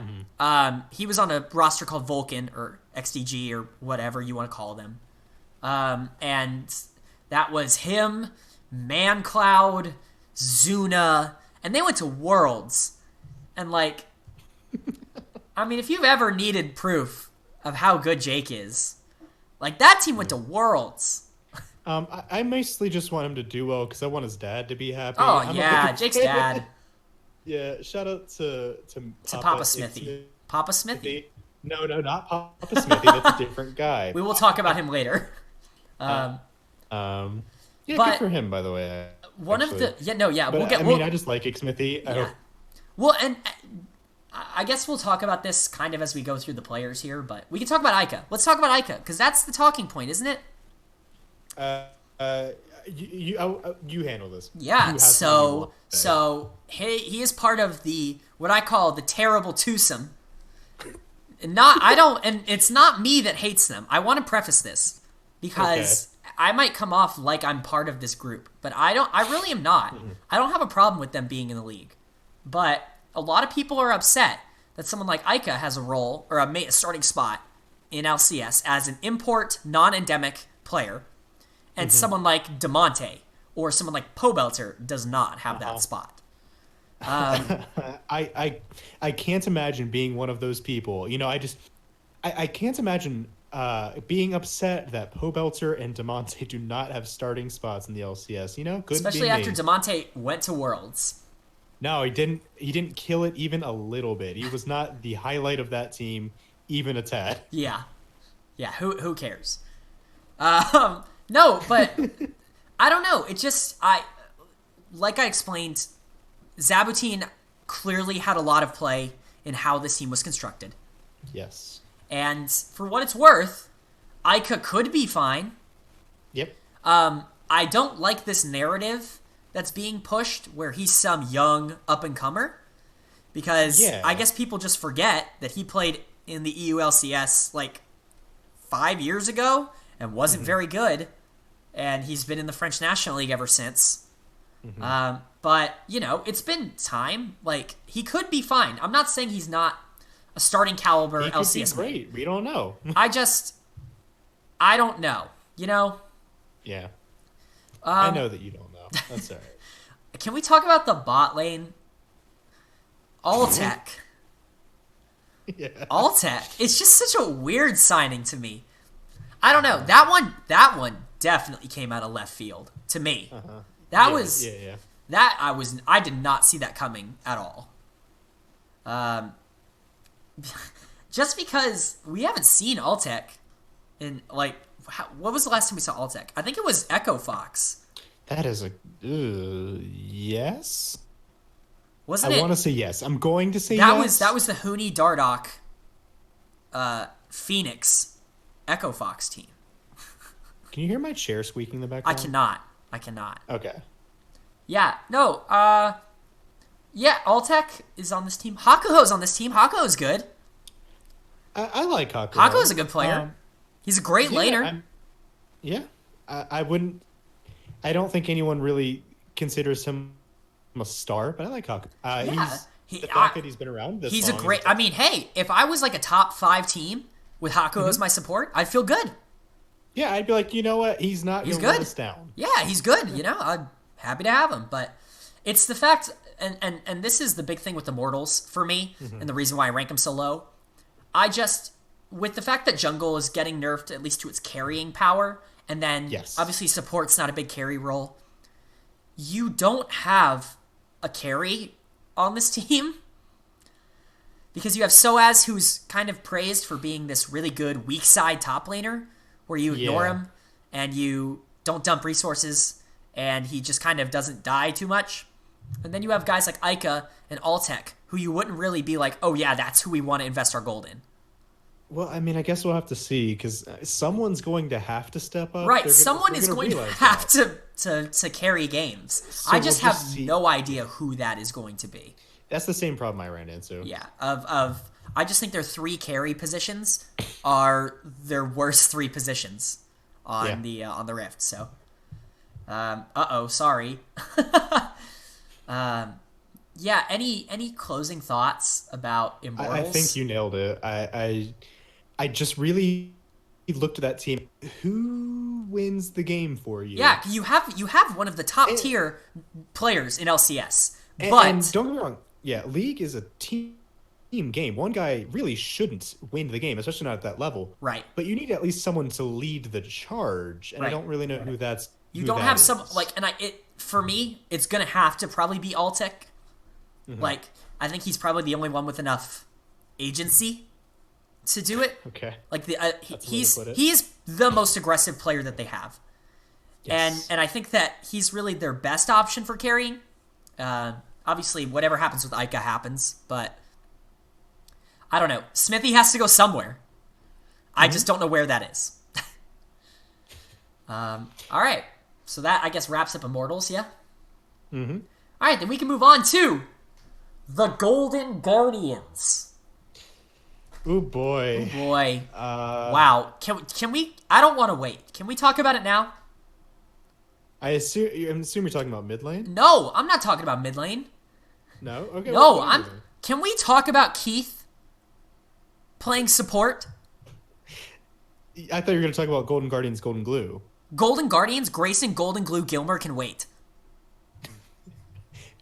he was on a roster called Vulcan or XDG or whatever you want to call them. And that was him, ManCloud, Zuna, and they went to Worlds. And like, I mean, if you've ever needed proof of how good Jake is, like that team went to Worlds. I mostly just want him to do well because I want his dad to be happy. Oh I'm a yeah, big Jake's fan. dad. Yeah, shout out to Papa Smithy. Papa Smithy. No, not Papa Smithy. That's a different guy. We will talk about him later. Yeah, But- good for him, by the way. One of the But I just like Xmithy. Yeah. Well, and I guess we'll talk about this kind of as we go through the players here, but we can talk about Ica. Let's talk about Ica because that's the talking point, isn't it? You handle this. Yeah. You have something you want to say. So he is part of the what I call the terrible twosome. And it's not me that hates them. I want to preface this because I might come off like I'm part of this group, but I really am not. I don't have a problem with them being in the league. But a lot of people are upset that someone like Ica has a role or a starting spot in LCS as an import non-endemic player, and someone like DeMonte or someone like Pobelter does not have that spot. I can't imagine being one of those people. You know, I can't imagine being upset that Pobelter and DeMonte do not have starting spots in the LCS. You know, Especially after DeMonte went to Worlds. No, he didn't. He didn't kill it even a little bit. He was not the highlight of that team, even a tad. Yeah. Who cares? No, but I don't know. It just like I explained, Zabutin clearly had a lot of play in how this team was constructed. Yes. And for what it's worth, Ica could be fine. Yep. I don't like this narrative that's being pushed where he's some young up-and-comer. Because I guess people just forget that he played in the EULCS like 5 years ago and wasn't very good. And he's been in the French National League ever since. But, you know, it's been time. Like, he could be fine. I'm not saying he's not a starting caliber He could LCS be great. We don't know. I don't know. You know? Yeah. I know that you don't know. That's all right. Can we talk about the bot lane? Alltech. Yeah. Alltech. It's just such a weird signing to me. I don't know. That one definitely came out of left field to me. I did not see that coming at all. Just because we haven't seen Alltech in like what was the last time we saw Alltech? I think it was Echo Fox. That is a yes. Wasn't I it? want to say yes. I'm going to say yes. That was the Hooney Dardock Phoenix Echo Fox team. Can you hear my chair squeaking in the background? I cannot. Okay. Yeah, no, yeah, Alltech is on this team. Hakuho's on this team. Hakuho's good. I like Hakuho. Hakuho's a good player. He's a great laner. I wouldn't. I don't think anyone really considers him a star, but I like Hakuho. The fact that he's been around this he's long a great. I mean, hey, if I was like a top 5 team with Hakuho as my support, I'd feel good. Yeah, I'd be like, you know what? He's not going to let us down. Yeah, he's good. You know, I'm happy to have him. But it's the fact, and this is the big thing with Immortals for me, and the reason why I rank him so low. With the fact that jungle is getting nerfed at least to its carrying power, and then obviously support's not a big carry role, you don't have a carry on this team. Because you have Soaz, who's kind of praised for being this really good weak side top laner, where you ignore him and you don't dump resources and he just kind of doesn't die too much. And then you have guys like Ica and Alltech, who you wouldn't really be like, oh yeah, that's who we want to invest our gold in. Well, I mean, I guess we'll have to see because someone's going to have to step up. Right, someone is going to realize have that. to carry games. So I we'll just have see. no idea who that is going to be. That's the same problem I ran into. Yeah, I just think their three carry positions are their worst three positions on the Rift. So, sorry. Yeah. Any closing thoughts about Immortals? I think you nailed it. I just really looked at that team. Who wins the game for you? Yeah, you have one of the top tier players in LCS, and don't get me wrong. Yeah, League is a team game. One guy really shouldn't win the game, especially not at that level. Right. But you need at least someone to lead the charge, and I don't really know who that's. You don't have some like, and for me, it's gonna have to probably be Altic. Mm-hmm. Like, I think he's probably the only one with enough agency to do it. Okay. Like he's the most aggressive player that they have, and I think that he's really their best option for carrying. Obviously, whatever happens with Ica happens, but I don't know. Smithy has to go somewhere. I just don't know where that is. All right. So that, I guess, wraps up Immortals, yeah? Mm-hmm. All right, then we can move on to the Golden Guardians. Oh, boy. Oh, boy. Wow. Can we... I don't want to wait. Can we talk about it now? I assume you're talking about mid lane? No, I'm not talking about mid lane. No? Okay. No, Can we talk about Keith playing support? I thought you were going to talk about Golden Guardians, Golden Glue. Golden Guardians, Grayson, Golden Glue, Gilmer can wait.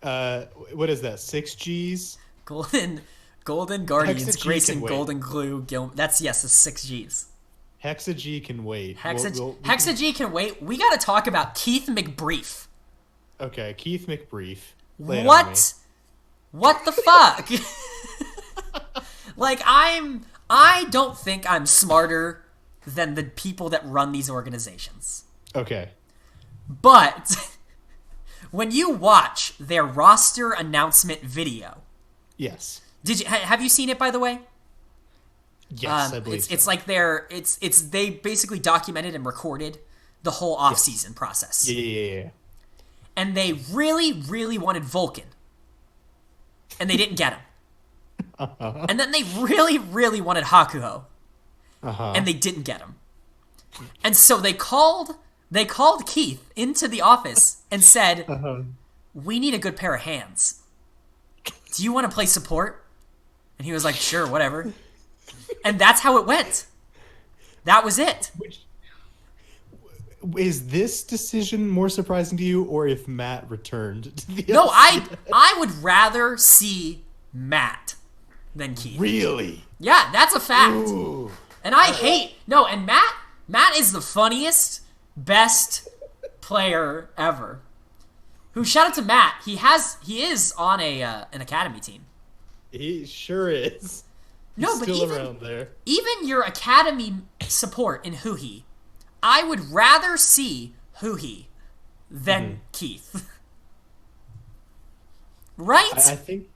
What is that? 6 Gs? Golden Guardians, Hexa G Grayson, can Golden Glue, Gilmer. That's the 6 Gs. Hexa G can wait. Hexa G can wait. We got to talk about Keith McBrief. Okay, Keith McBrief. What? What the fuck? Like, I don't think I'm smarter than the people that run these organizations. Okay. But when you watch their roster announcement video, yes. Have you seen it, by the way? Yes, I believe it's like they basically documented and recorded the whole off-season process. Yeah. And they really, really wanted Vulcan. And they didn't get him. Uh-huh. And then they really, really wanted Hakuho. Uh-huh. And they didn't get him. And so they called Keith into the office and said, we need a good pair of hands. Do you want to play support? And he was like, sure, whatever. And that's how it went. That was it. Is this decision more surprising to you, or if Matt returned to the No, LCS? I would rather see Matt than Keith. Really? Yeah, that's a fact. Ooh. And and Matt is the funniest, best player ever. Who, shout out to Matt. He is on an academy team. He sure is. He's but still around there. Even your academy support in Huhi, I would rather see Huhi than Keith. Right? I think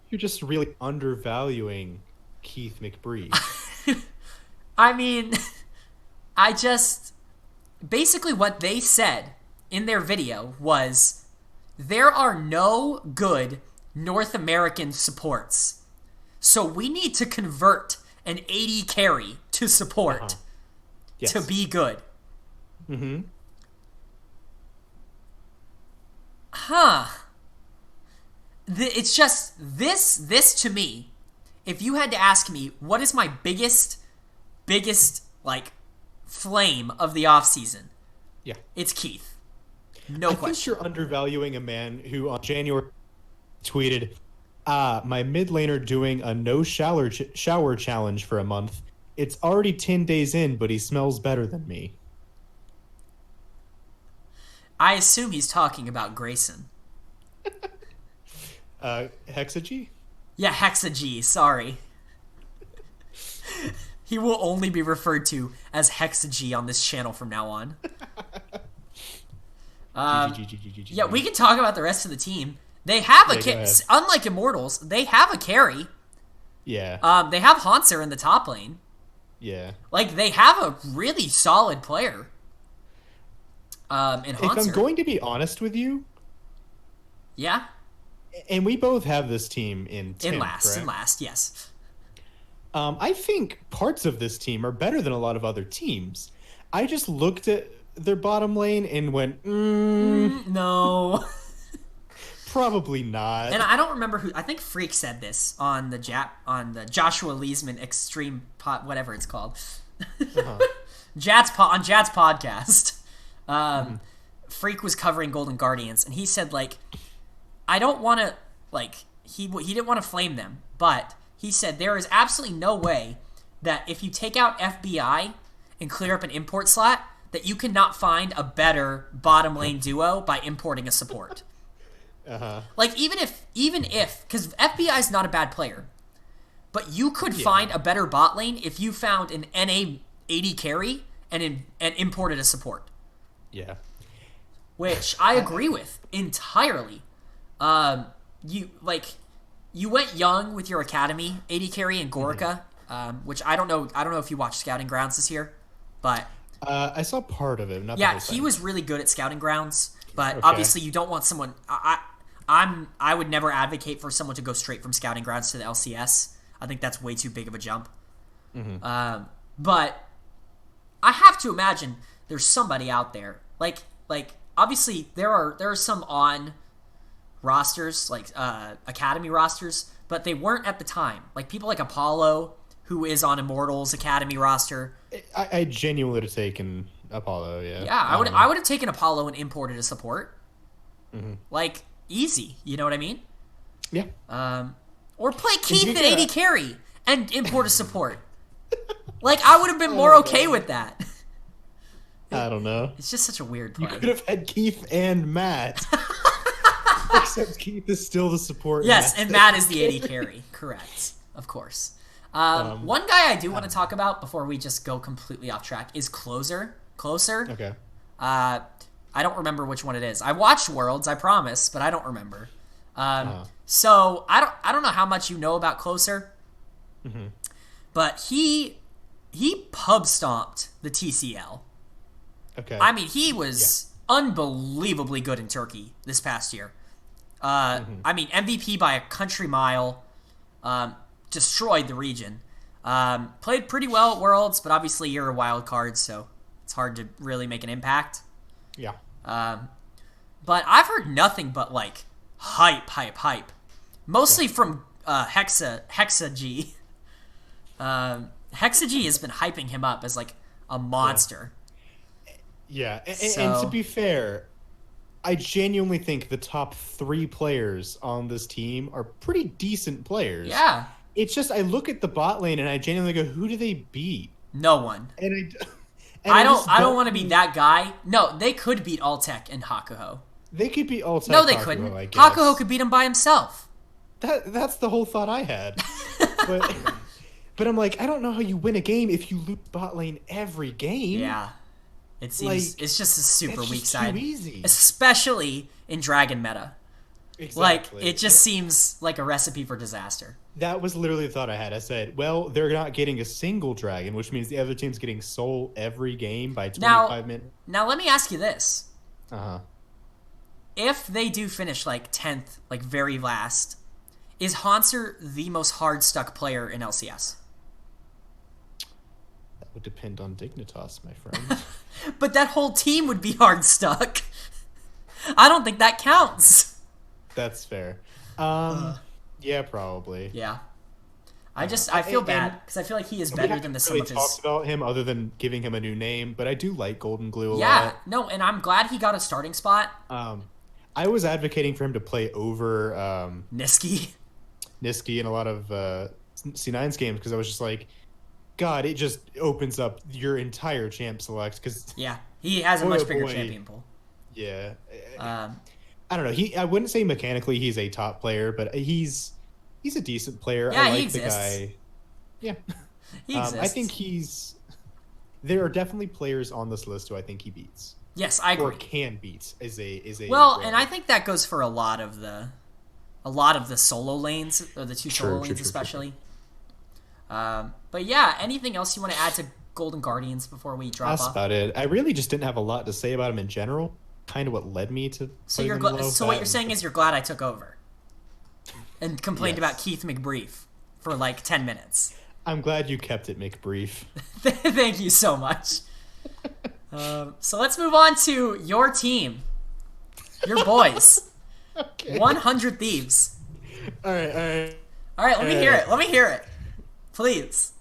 you're just really undervaluing Keith McBrief. I mean, basically what they said in their video was, there are no good North American supports. So we need to convert an 80 carry to support to be good. Mm-hmm. Huh. It's just, this to me, if you had to ask me, what is my biggest, like, flame of the offseason? Yeah. It's Keith. No question. I think you're undervaluing a man who on January tweeted, my mid laner doing a no shower challenge for a month. It's already 10 days in, but he smells better than me. I assume he's talking about Grayson. Hexagy? Yeah, Hexagy, sorry. He will only be referred to as Hexagy on this channel from now on. Yeah, we can talk about the rest of the team. They have unlike Immortals, they have a carry. Yeah. They have Hanser in the top lane. Yeah. Like, they have a really solid player in If I'm Hanser. going to be honest with you, Yeah? and we both have this team in 10th, In correct? last, yes. I think parts of this team are better than a lot of other teams. I just looked at their bottom lane and went, No. probably not. And I don't remember who. I think Freak said this on the Joshua Leesman Extreme whatever it's called. Uh-huh. On Jat's podcast. Freak was covering Golden Guardians, and he said, like, I don't want to, like, he didn't want to flame them, but he said there is absolutely no way that if you take out FBI and clear up an import slot, that you cannot find a better bottom lane duo by importing a support. Uh-huh. Like, even if, because FBI is not a bad player, but you could find a better bot lane if you found an NA 80 carry and imported a support. Yeah. Which I agree with entirely. You went young with your academy, 80 carry and Gorica, which I don't know if you watched Scouting Grounds this year, but I saw part of it. Not the yeah, whole he thing. was really good at Scouting Grounds, but Okay. obviously you don't want someone. I would never advocate for someone to go straight from Scouting Grounds to the LCS. I think that's way too big of a jump. But I have to imagine there's somebody out there. Like obviously there are some on rosters, like academy rosters, but they weren't at the time. Like people like Apollo, who is on Immortals Academy roster. I genuinely would have taken Apollo, yeah. Yeah, I would have taken Apollo and imported a support. Like, easy, you know what I mean? Yeah. Or play Keith you at gotta- 80 carry and import a support. Like, I would have been more okay with that. I don't know. It's just such a weird You play. could have had Keith and Matt. Except Keith is still the support. Yes, and Matt is the 80 carry. Correct. Of course. One guy I do want to talk about before we just go completely off track is Closer. Okay. I don't remember which one it is. I watched Worlds, I promise, but I don't remember. So I don't know how much you know about Closer, but he pub stomped the TCL. Okay. I mean, he was unbelievably good in Turkey this past year. I mean, MVP by a country mile, destroyed the region. Played pretty well at Worlds, but obviously you're a wild card, so it's hard to really make an impact. Yeah. But I've heard nothing but, like, hype. Mostly from Hexa G. Hexa G has been hyping him up as, like, a monster. Yeah, and So- to be fair, I genuinely think the top 3 players on this team are pretty decent players. Yeah. It's just I look at the bot lane and I genuinely go, who do they beat? No one. And I just don't want to be that guy. No, they could beat Altec and Hakuho. They could be all. No, they couldn't. Hakuho could beat him by himself. That's the whole thought I had. but I'm like, I don't know how you win a game if you loot bot lane every game. Yeah. It seems Like, it's just a super it's weak just side. too easy. Especially in Dragon meta. Exactly. Like, it just seems like a recipe for disaster. That was literally the thought I had. I said, well, they're not getting a single dragon, which means the other team's getting soul every game by 25 minutes. Now let me ask you this. Uh-huh. If they do finish, like, 10th, like, very last, is Hanser the most hard-stuck player in LCS? That would depend on Dignitas, my friend. But that whole team would be hard-stuck. I don't think that counts. That's fair. Yeah, probably. Yeah. I feel bad, because I feel like he is better than the sum really of his... talked about him other than giving him a new name, but I do like Golden Glue a Yeah, lot. no, and I'm glad he got a starting spot. I was advocating for him to play over Niski. Niski in a lot of C9's games because I was just like, God, it just opens up your entire champ select because Yeah, he has a Boy, much oh bigger boy. champion pool. yeah, Um, I don't know. I wouldn't say mechanically he's a top player, but he's a decent player. Yeah, I he like the exists. guy. Yeah, he exists. I think there are definitely players on this list who I think he beats Yes, I or agree. can beat. Is a Well, and I think that goes for a lot of the solo lanes, or the two True, solo true, lanes true, especially. But yeah, anything else you want to add to Golden Guardians before we drop That's off? about it. I really just didn't have a lot to say about him in general. Kind of what led me to So putting them low. so what you're saying is you're glad I took over and complained Yes. about Keith McBrief for like 10 minutes. I'm glad you kept it McBrief. Thank you so much. So let's move on to your team, your boys, Okay. 100 Thieves. All right. All right, let me hear it. Let me hear it, please.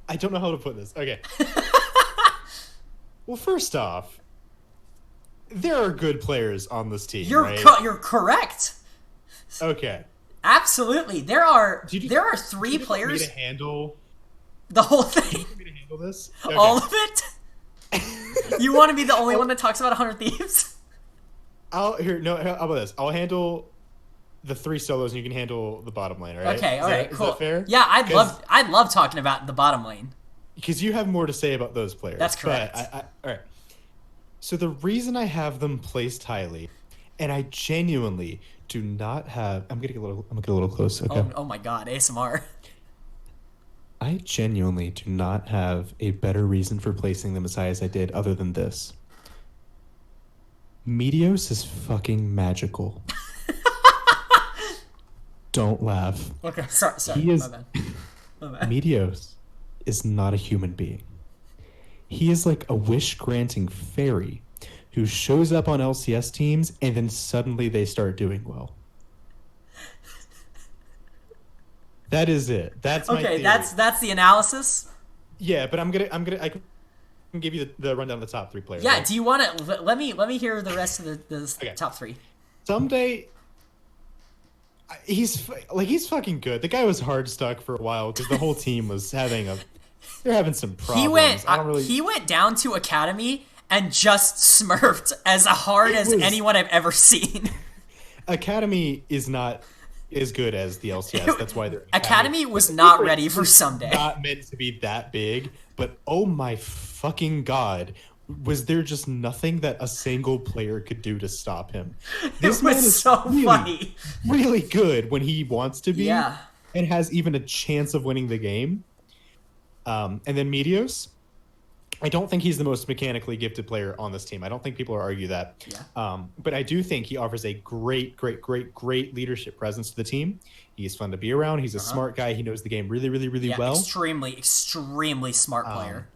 I don't know how to put this. Okay. Well, first off, there are good players on this team, right? You're correct. Okay. Absolutely, there are Do you just- 3 Do you just want me players. to handle The whole thing, you want me to handle this? Okay. all of it. You want to be the only one that talks about 100 Thieves? How about this? I'll handle the 3 solos, and you can handle the bottom lane. All right? Okay, all right, Is cool. that fair? Yeah, I'd love talking about the bottom lane. Because you have more to say about those players. That's correct. But all right. So the reason I have them placed highly, and I genuinely do not have. I'm gonna get a little close. Okay. Oh my god, ASMR. I genuinely do not have a better reason for placing them as high as I did, other than this. Meteos is fucking magical. Don't laugh. Okay, sorry. He is. My bad. Meteos is not a human being. He is like a wish-granting fairy who shows up on LCS teams and then suddenly they start doing well. That is it. That's my theory. That's the analysis. Yeah, but I can give you the rundown of the top 3 players. Yeah, right? do you want to let me hear the rest of the Okay. top 3? Someday he's fucking good. The guy was hard stuck for a while because the whole team was having some problems. He went down to academy and just smurfed as hard as anyone I've ever seen. Academy is not as good as the LCS. That's why they're Academy was not ready for Someday. Not meant to be that big, but oh my fucking god, was there just nothing that a single player could do to stop him? This It man was is so really, funny. really good when he wants to be, Yeah. and has even a chance of winning the game. And then Meteos, I don't think he's the most mechanically gifted player on this team. I don't think people will argue that. Yeah. But I do think he offers a great leadership presence to the team. He's fun to be around. He's a smart guy. He knows the game really well. Extremely smart player.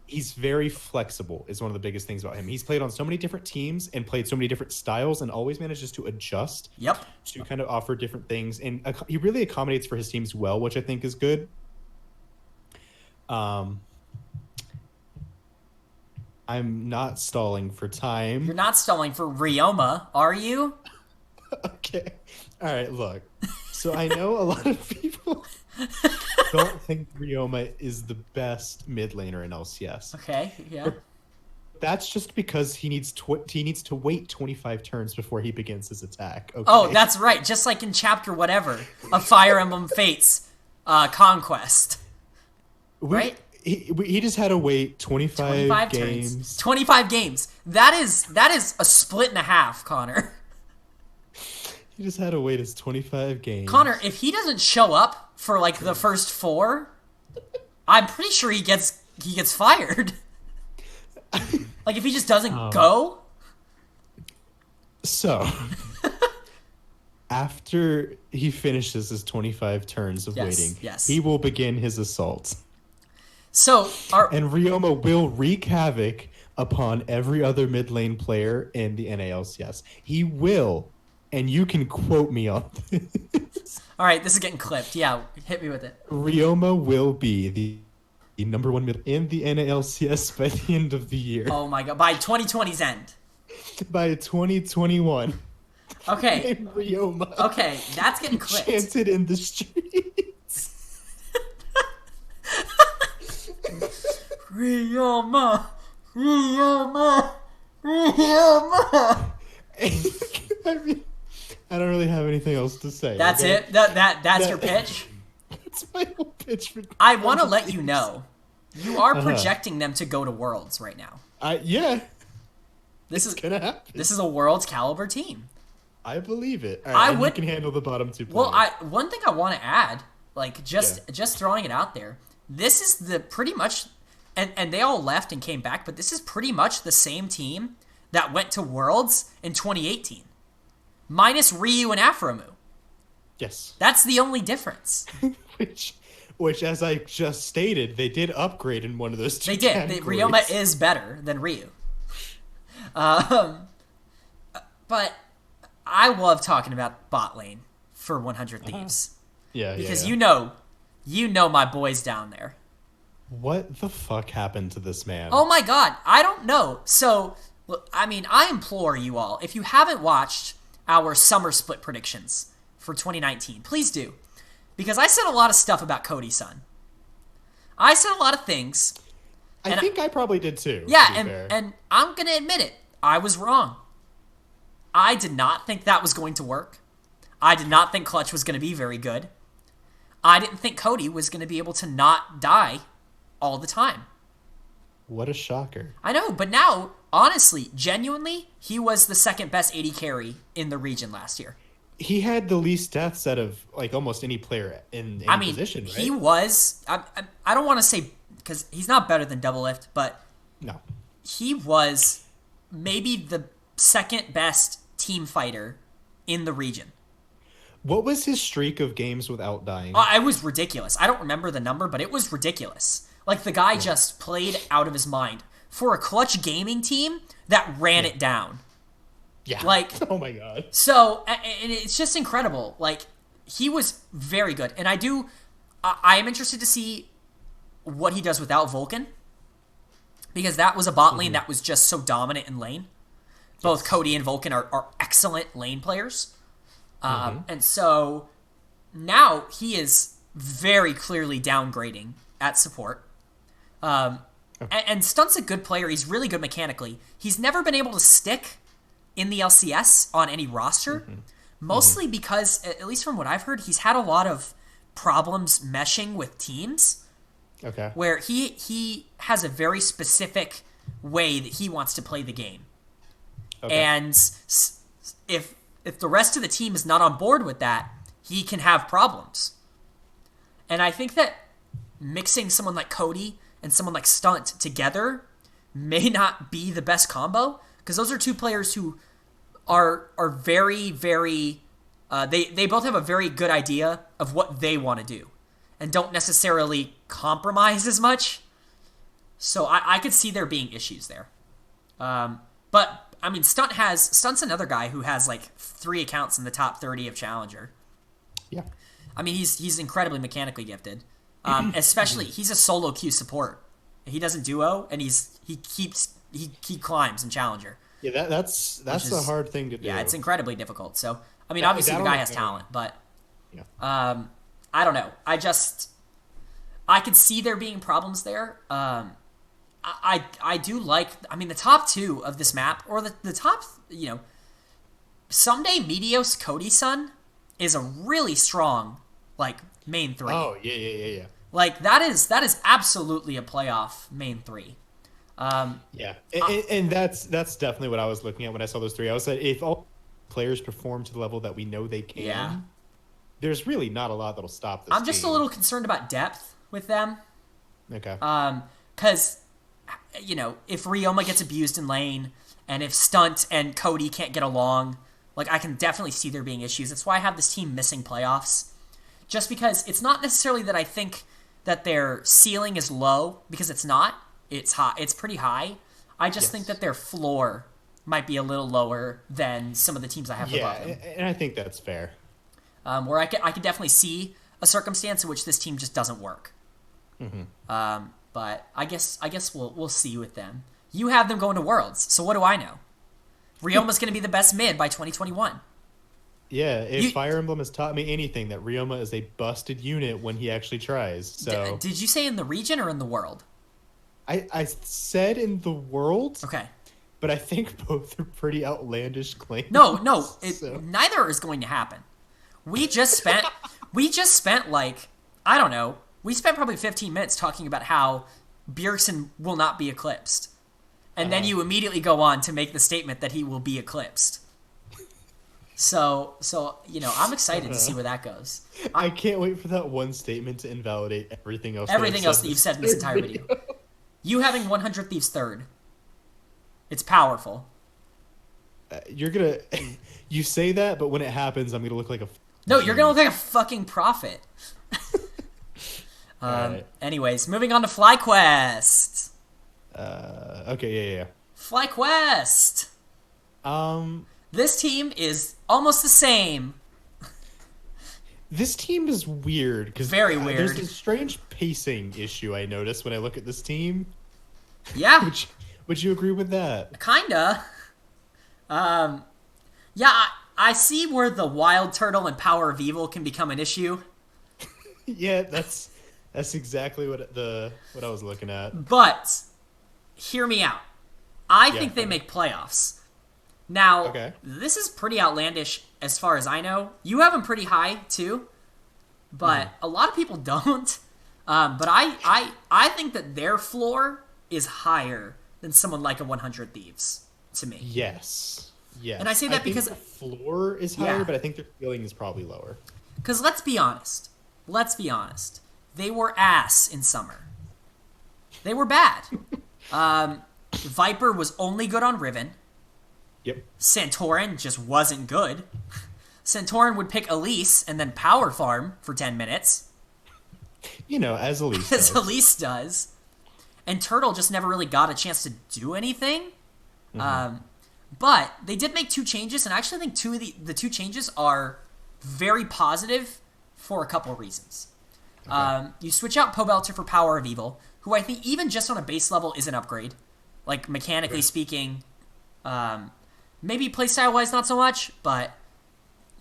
He's very flexible is one of the biggest things about him. He's played on so many different teams and played so many different styles and always manages to adjust to kind of offer different things. And he really accommodates for his teams well, which I think is good. I'm not stalling for time. You're not stalling for Ryoma, are you? Okay. All right, look. So I know a lot of people don't think Ryoma is the best mid laner in LCS. Okay, yeah. But that's just because he needs to wait 25 turns before he begins his attack. Okay? Oh, that's right. Just like in chapter whatever of Fire Emblem Fates Conquest. Right? He just had to wait 25 games. Turns. 25 games. That is a split and a half, Connor. He just had to wait his 25 games. Connor, if he doesn't show up for like the first 4, I'm pretty sure he gets fired. Like if he just doesn't go. So after he finishes his 25 turns of waiting, he will begin his assault. So and Ryoma will wreak havoc upon every other mid lane player in the NALCS. He will, and you can quote me on this. All right, this is getting clipped. Yeah, hit me with it. Ryoma will be the number 1 mid in the NALCS by the end of the year. Oh my god, by 2020's end. By 2021. Okay. Ryoma. Okay, that's getting clipped. Chanted in the streets. Ryoma. I mean, I don't really have anything else to say. That's okay? it? That's your pitch? That's my whole pitch for I want to let you know, you are projecting them to go to Worlds right now. Yeah. This is gonna happen. This is a Worlds caliber team. I believe it. All right, you can handle the bottom 2 players. Well, one thing I want to add Like, just throwing it out there. This is the pretty much, and they all left and came back, but this is pretty much the same team that went to Worlds in 2018. Minus Ryu and Afromu. Yes. That's the only difference. Which, as I just stated, they did upgrade in one of those two categories. Ryoma is better than Ryu. But I love talking about bot lane for 100 Thieves. Because you know my boys down there. What the fuck happened to this man? Oh my god, I don't know. So, I mean, I implore you all, if you haven't watched our summer split predictions for 2019, please do. Because I said a lot of stuff about Cody's son. I said a lot of things. I think I probably did too. Yeah, and I'm going to admit it. I was wrong. I did not think that was going to work. I did not think Clutch was going to be very good. I didn't think Cody was going to be able to not die all the time. What a shocker. I know, but now, honestly, genuinely, he was the second best AD carry in the region last year. He had the least deaths out of like almost any player in any position, right? He was. I don't want to say because he's not better than Double Lift, but no, he was maybe the second best team fighter in the region. What was his streak of games without dying? It was ridiculous. I don't remember the number, but it was ridiculous. Like the guy just played out of his mind for a Clutch gaming team that ran it down. Yeah. Like, oh my god. So, and it's just incredible. Like, he was very good. And I am interested to see what he does without Vulcan. Because that was a bot lane that was just so dominant in lane. Both Cody and Vulcan are excellent lane players. And so, now he is very clearly downgrading at support. And Stunt's a good player. He's really good mechanically. He's never been able to stick in the LCS on any roster, mostly because, at least from what I've heard, he's had a lot of problems meshing with teams. Okay. Where he has a very specific way that he wants to play the game. Okay. And if the rest of the team is not on board with that, he can have problems. And I think that mixing someone like Cody and someone like Stunt together may not be the best combo. Because those are two players who are very, very... They both have a very good idea of what they want to do. And don't necessarily compromise as much. So I could see there being issues there. But, I mean, Stunt's another guy who has, like, 3 accounts in the top 30 of Challenger. Yeah. I mean, he's incredibly mechanically gifted. Especially, he's a solo queue support. He doesn't duo, and he climbs in Challenger. Yeah, that's a hard thing to do. Yeah, it's incredibly difficult. So, I mean, obviously the guy has talent, but I don't know. I could see there being problems there. I do like, I mean, the top 2 of this map, or the top, someday Meteos Cody Sun is a really strong, like, main 3. Oh, yeah. Like, that is absolutely a playoff main 3. And that's definitely what I was looking at when I saw those 3. I was like, if all players perform to the level that we know they can, there's really not a lot that'll stop this. I'm just a little concerned about depth with them. Okay. Because, if Ryoma gets abused in lane, and if Stunt and Cody can't get along, like, I can definitely see there being issues. That's why I have this team missing playoffs. Just because it's not necessarily that I think that their ceiling is low, because it's not. It's high. It's pretty high. I just think that their floor might be a little lower than some of the teams I have above them. Yeah, and I think that's fair. Where I could definitely see a circumstance in which this team just doesn't work. But I guess we'll see with them. You have them going to Worlds, so what do I know? Ryoma's going to be the best mid by 2021. Yeah, if Fire Emblem has taught me anything, that Ryoma is a busted unit when he actually tries. So did you say in the region or in the world? I said in the world. Okay. But I think both are pretty outlandish claims. No, neither is going to happen. We just spent like, I don't know, we spent probably 15 minutes talking about how Bjergsen will not be eclipsed. And then you immediately go on to make the statement that he will be eclipsed. So I'm excited to see where that goes. I can't wait for that one statement to invalidate everything else. Everything else that you've said in this entire video. You having 100 Thieves third. It's powerful. You're gonna, you say that, but when it happens, I'm gonna look like a. No, you're gonna look like a fucking prophet. Right. Anyways, moving on to FlyQuest. Okay, yeah. FlyQuest. This team is almost the same. This team is weird because Very weird. There's a strange pacing issue I noticed when I look at this team. Yeah. Would you agree with that? Kinda. Yeah, I see where the Wild Turtle and Power of Evil can become an issue. Yeah, that's exactly what I was looking at. But hear me out. I think they make playoffs. Now, This is pretty outlandish as far as I know. You have them pretty high too, but a lot of people don't. But I think that their floor is higher than someone like a 100 Thieves to me. Yes. And I say that because the floor is higher, but I think their ceiling is probably lower. Because let's be honest. They were ass in summer. They were bad. Viper was only good on Riven. Yep. Santorin just wasn't good. Santorin would pick Elise and then power farm for 10 minutes. As Elise As does. Elise does. And Turtle just never really got a chance to do anything. But they did make 2 changes, and I actually think the 2 changes are very positive for a couple reasons. You switch out Pobelter for Power of Evil, who I think even just on a base level is an upgrade. Like, mechanically speaking, maybe playstyle-wise not so much, but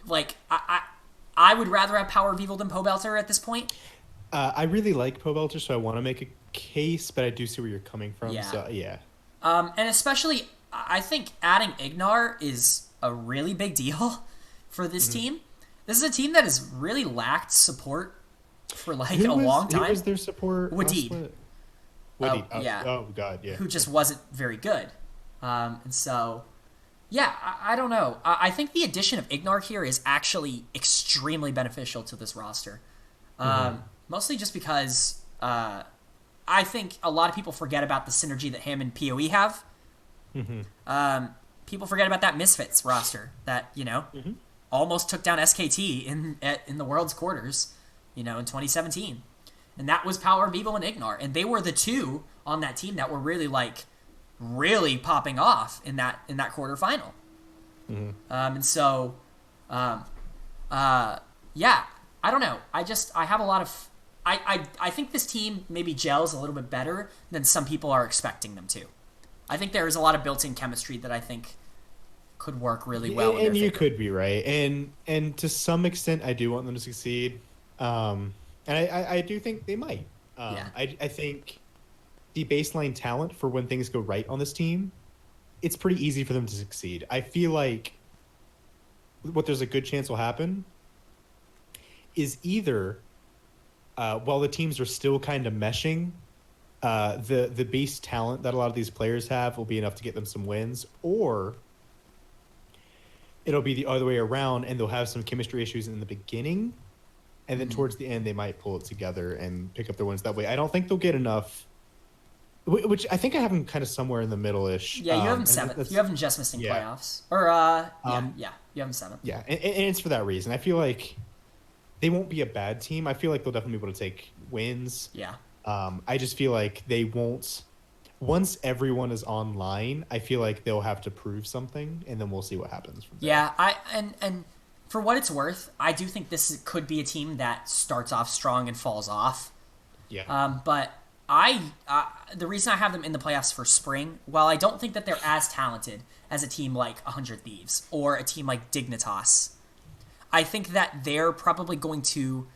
like I would rather have Power of Evil than Pobelter at this point. I really like Pobelter, so I want to make a case, but I do see where you're coming from. Yeah. So, yeah. And especially, I think adding Ignar is a really big deal for this team. This is a team that has really lacked support for a long time. Who was their support? Wadid. Wadid. Yeah. Oh, God, yeah. Who just wasn't very good. And so, yeah, I don't know. I think the addition of Ignar here is actually extremely beneficial to this roster. Mostly just because I think a lot of people forget about the synergy that him and PoE have. People forget about that Misfits roster that, almost took down SKT in the World's Quarters, in 2017. And that was Power of Evil and Ignar. And they were the 2 on that team that were really popping off in that quarterfinal. And so, yeah, I don't know. I have a lot of... I think this team maybe gels a little bit better than some people are expecting them to. I think there is a lot of built-in chemistry that I think could work really well. And you could be right. And to some extent, I do want them to succeed. And I do think they might. I think the baseline talent for when things go right on this team, it's pretty easy for them to succeed. I feel like what there's a good chance will happen is either while the teams are still kind of meshing, the base talent that a lot of these players have will be enough to get them some wins, or it'll be the other way around and they'll have some chemistry issues in the beginning, and then towards the end they might pull it together and pick up their wins that way. I don't think they'll get enough, which I think I have them kind of somewhere in the middle-ish. Yeah, you have them 7th. You have them just missing playoffs. Or, you have them 7th. Yeah, and it's for that reason. I feel like they won't be a bad team. I feel like they'll definitely be able to take wins. Yeah. I just feel like they won't. Once everyone is online, I feel like they'll have to prove something, and then we'll see what happens from there. Yeah, and for what it's worth, I do think this could be a team that starts off strong and falls off. Yeah. But the reason I have them in the playoffs for spring, while I don't think that they're as talented as a team like 100 Thieves or a team like Dignitas, I think that they're probably going to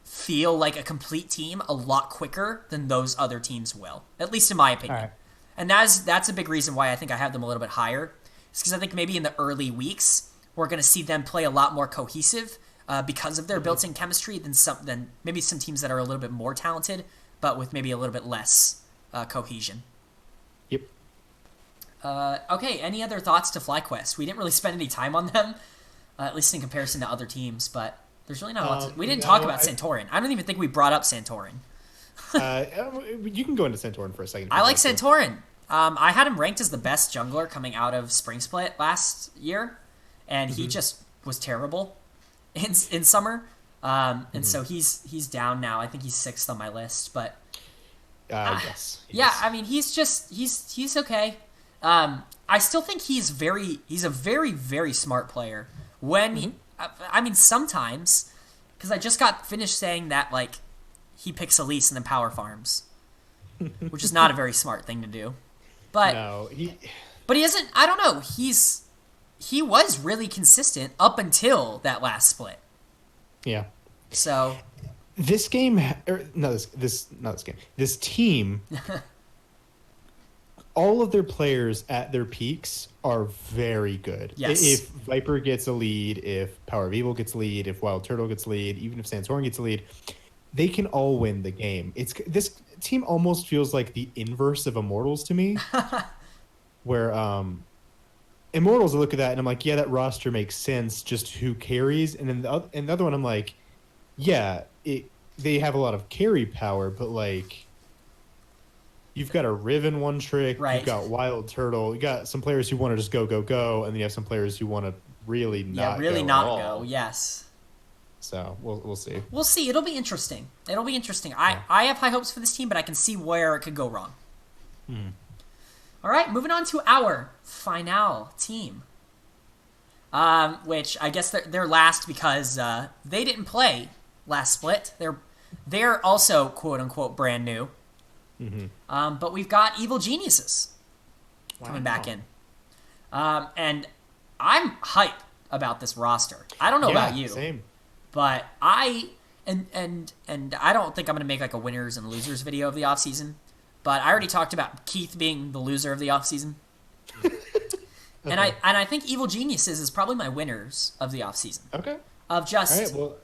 feel like a complete team a lot quicker than those other teams will, at least in my opinion. All right. And that's a big reason why I think I have them a little bit higher. It's because I think maybe in the early weeks we're going to see them play a lot more cohesive because of their built-in chemistry than maybe some teams that are a little bit more talented, but with maybe a little bit less cohesion. Yep. Okay, any other thoughts to FlyQuest? We didn't really spend any time on them. at least in comparison to other teams. But there's really not a lot to... We didn't No, talk about Santorin. I don't even think we brought up Santorin. You can go into Santorin for a second. I like Santorin. I had him ranked as the best jungler coming out of Spring Split last year, and he just was terrible in summer. And so he's down now. I think he's 6th on my list, but yes. Yeah, I mean he's okay. I still think he's a very, very smart player. When I mean sometimes, because I just got finished saying that like he picks Elise and then power farms, which is not a very smart thing to do. But no, but he isn't. I don't know. He was really consistent up until that last split. Yeah. So this game, this game, this team, all of their players at their peaks are very good. Yes. If Viper gets a lead, if Power of Evil gets a lead, if Wild Turtle gets a lead, even if Santorin gets a lead, they can all win the game. This team almost feels like the inverse of Immortals to me, where Immortals, I look at that and I'm like, yeah, that roster makes sense. Just who carries, and then the other one, I'm like, yeah, they have a lot of carry power, but like, you've got a Riven one trick, right. You've got Wild Turtle, you got some players who want to just go, and then you have some players who want to really not go. Yes. So we'll see. We'll see. It'll be interesting. I have high hopes for this team, but I can see where it could go wrong. All right, moving on to our final team, which I guess they're last because they didn't play last split. They're also quote unquote brand new. But we've got Evil Geniuses coming back in, and I'm hyped about this roster. I don't know about you. Same. But I and I don't think I'm gonna make like a winners and losers video of the offseason. But I already talked about Keith being the loser of the offseason. And I think Evil Geniuses is probably my winners of the offseason. Okay. Of just all right, well,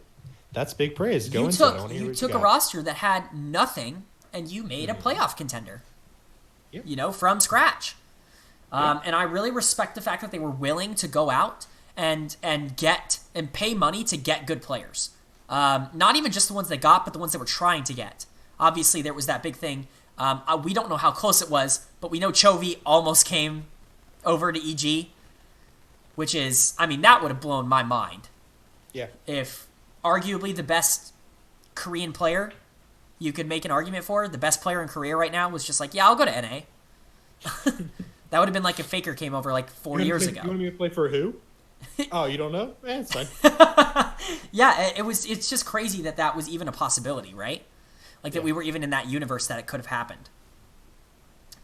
that's big praise. You took a roster that had nothing and you made a playoff contender. Yep. You know, from scratch. And I really respect the fact that they were willing to go out and pay money to get good players. Not even just the ones they got, but the ones they were trying to get. Obviously, there was that big thing. We don't know how close it was, but we know Chovy almost came over to EG, which is, I mean, that would have blown my mind. Yeah. If arguably the best Korean player you could make an argument for, the best player in Korea right now, was just like, yeah, I'll go to NA. That would have been like if Faker came over like 4 years ago. You want me to play for who? Oh, you don't know? It's fine. Yeah, it's just crazy that was even a possibility, right? Like that we were even in that universe that it could have happened.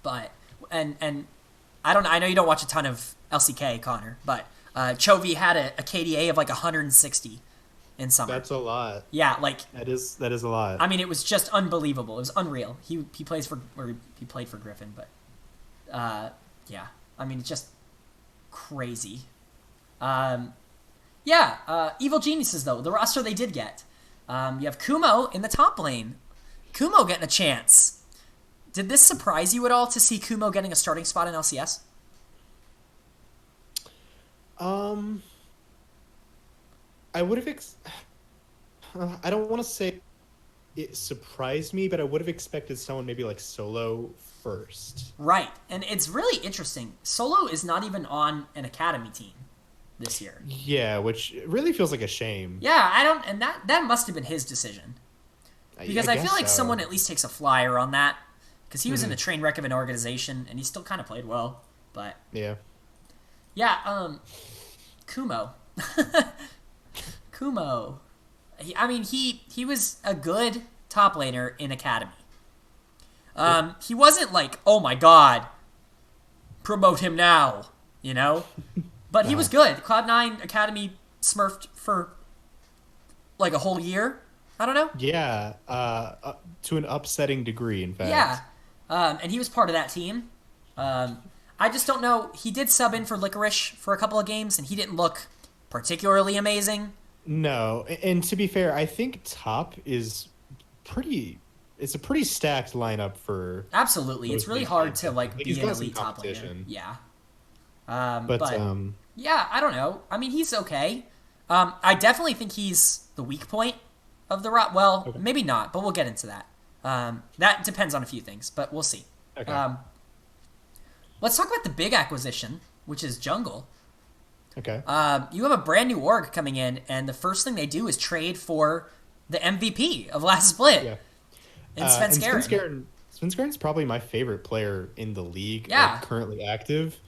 But and I know you don't watch a ton of LCK, Connor, but Chovy had a KDA of like 160 in summer. That's a lot. Yeah, like that is a lot. I mean, it was just unbelievable. It was unreal. He played for Griffin, but yeah, I mean, it's just crazy. Evil Geniuses though, the roster they did get. You have Kumo in the top lane. Kumo getting a chance. Did this surprise you at all to see Kumo getting a starting spot in LCS? I would have. I don't want to say it surprised me, but I would have expected someone maybe like Solo first. Right, and it's really interesting. Solo is not even on an academy team this year. Yeah, which really feels like a shame. Yeah, and that must have been his decision. Because I feel like someone at least takes a flyer on that. Because he was in a train wreck of an organization, and he still kind of played well. But yeah, Kumo. Kumo. He was a good top laner in academy. He wasn't like, oh my god, promote him now, you know? But he was good. Cloud9 Academy smurfed for like a whole year. I don't know. Yeah, to an upsetting degree, in fact. Yeah, and he was part of that team. I just don't know. He did sub in for Licorice for a couple of games, and he didn't look particularly amazing. No, and to be fair, I think top is pretty... It's a pretty stacked lineup for... Absolutely. It's really hard to like be an elite top laner. Yeah. But yeah, I don't know. I mean, he's okay. I definitely think he's the weak point of the rot. Well, Okay. maybe not, but we'll get into that. That depends on a few things, but we'll see. Okay. Let's talk about the big acquisition, which is Jungle. Okay. You have a brand new org coming in, and the first thing they do is trade for the MVP of last split, Yeah. and Sven Skaren. Sven Skaren's probably my favorite player in the league. Yeah. Currently active.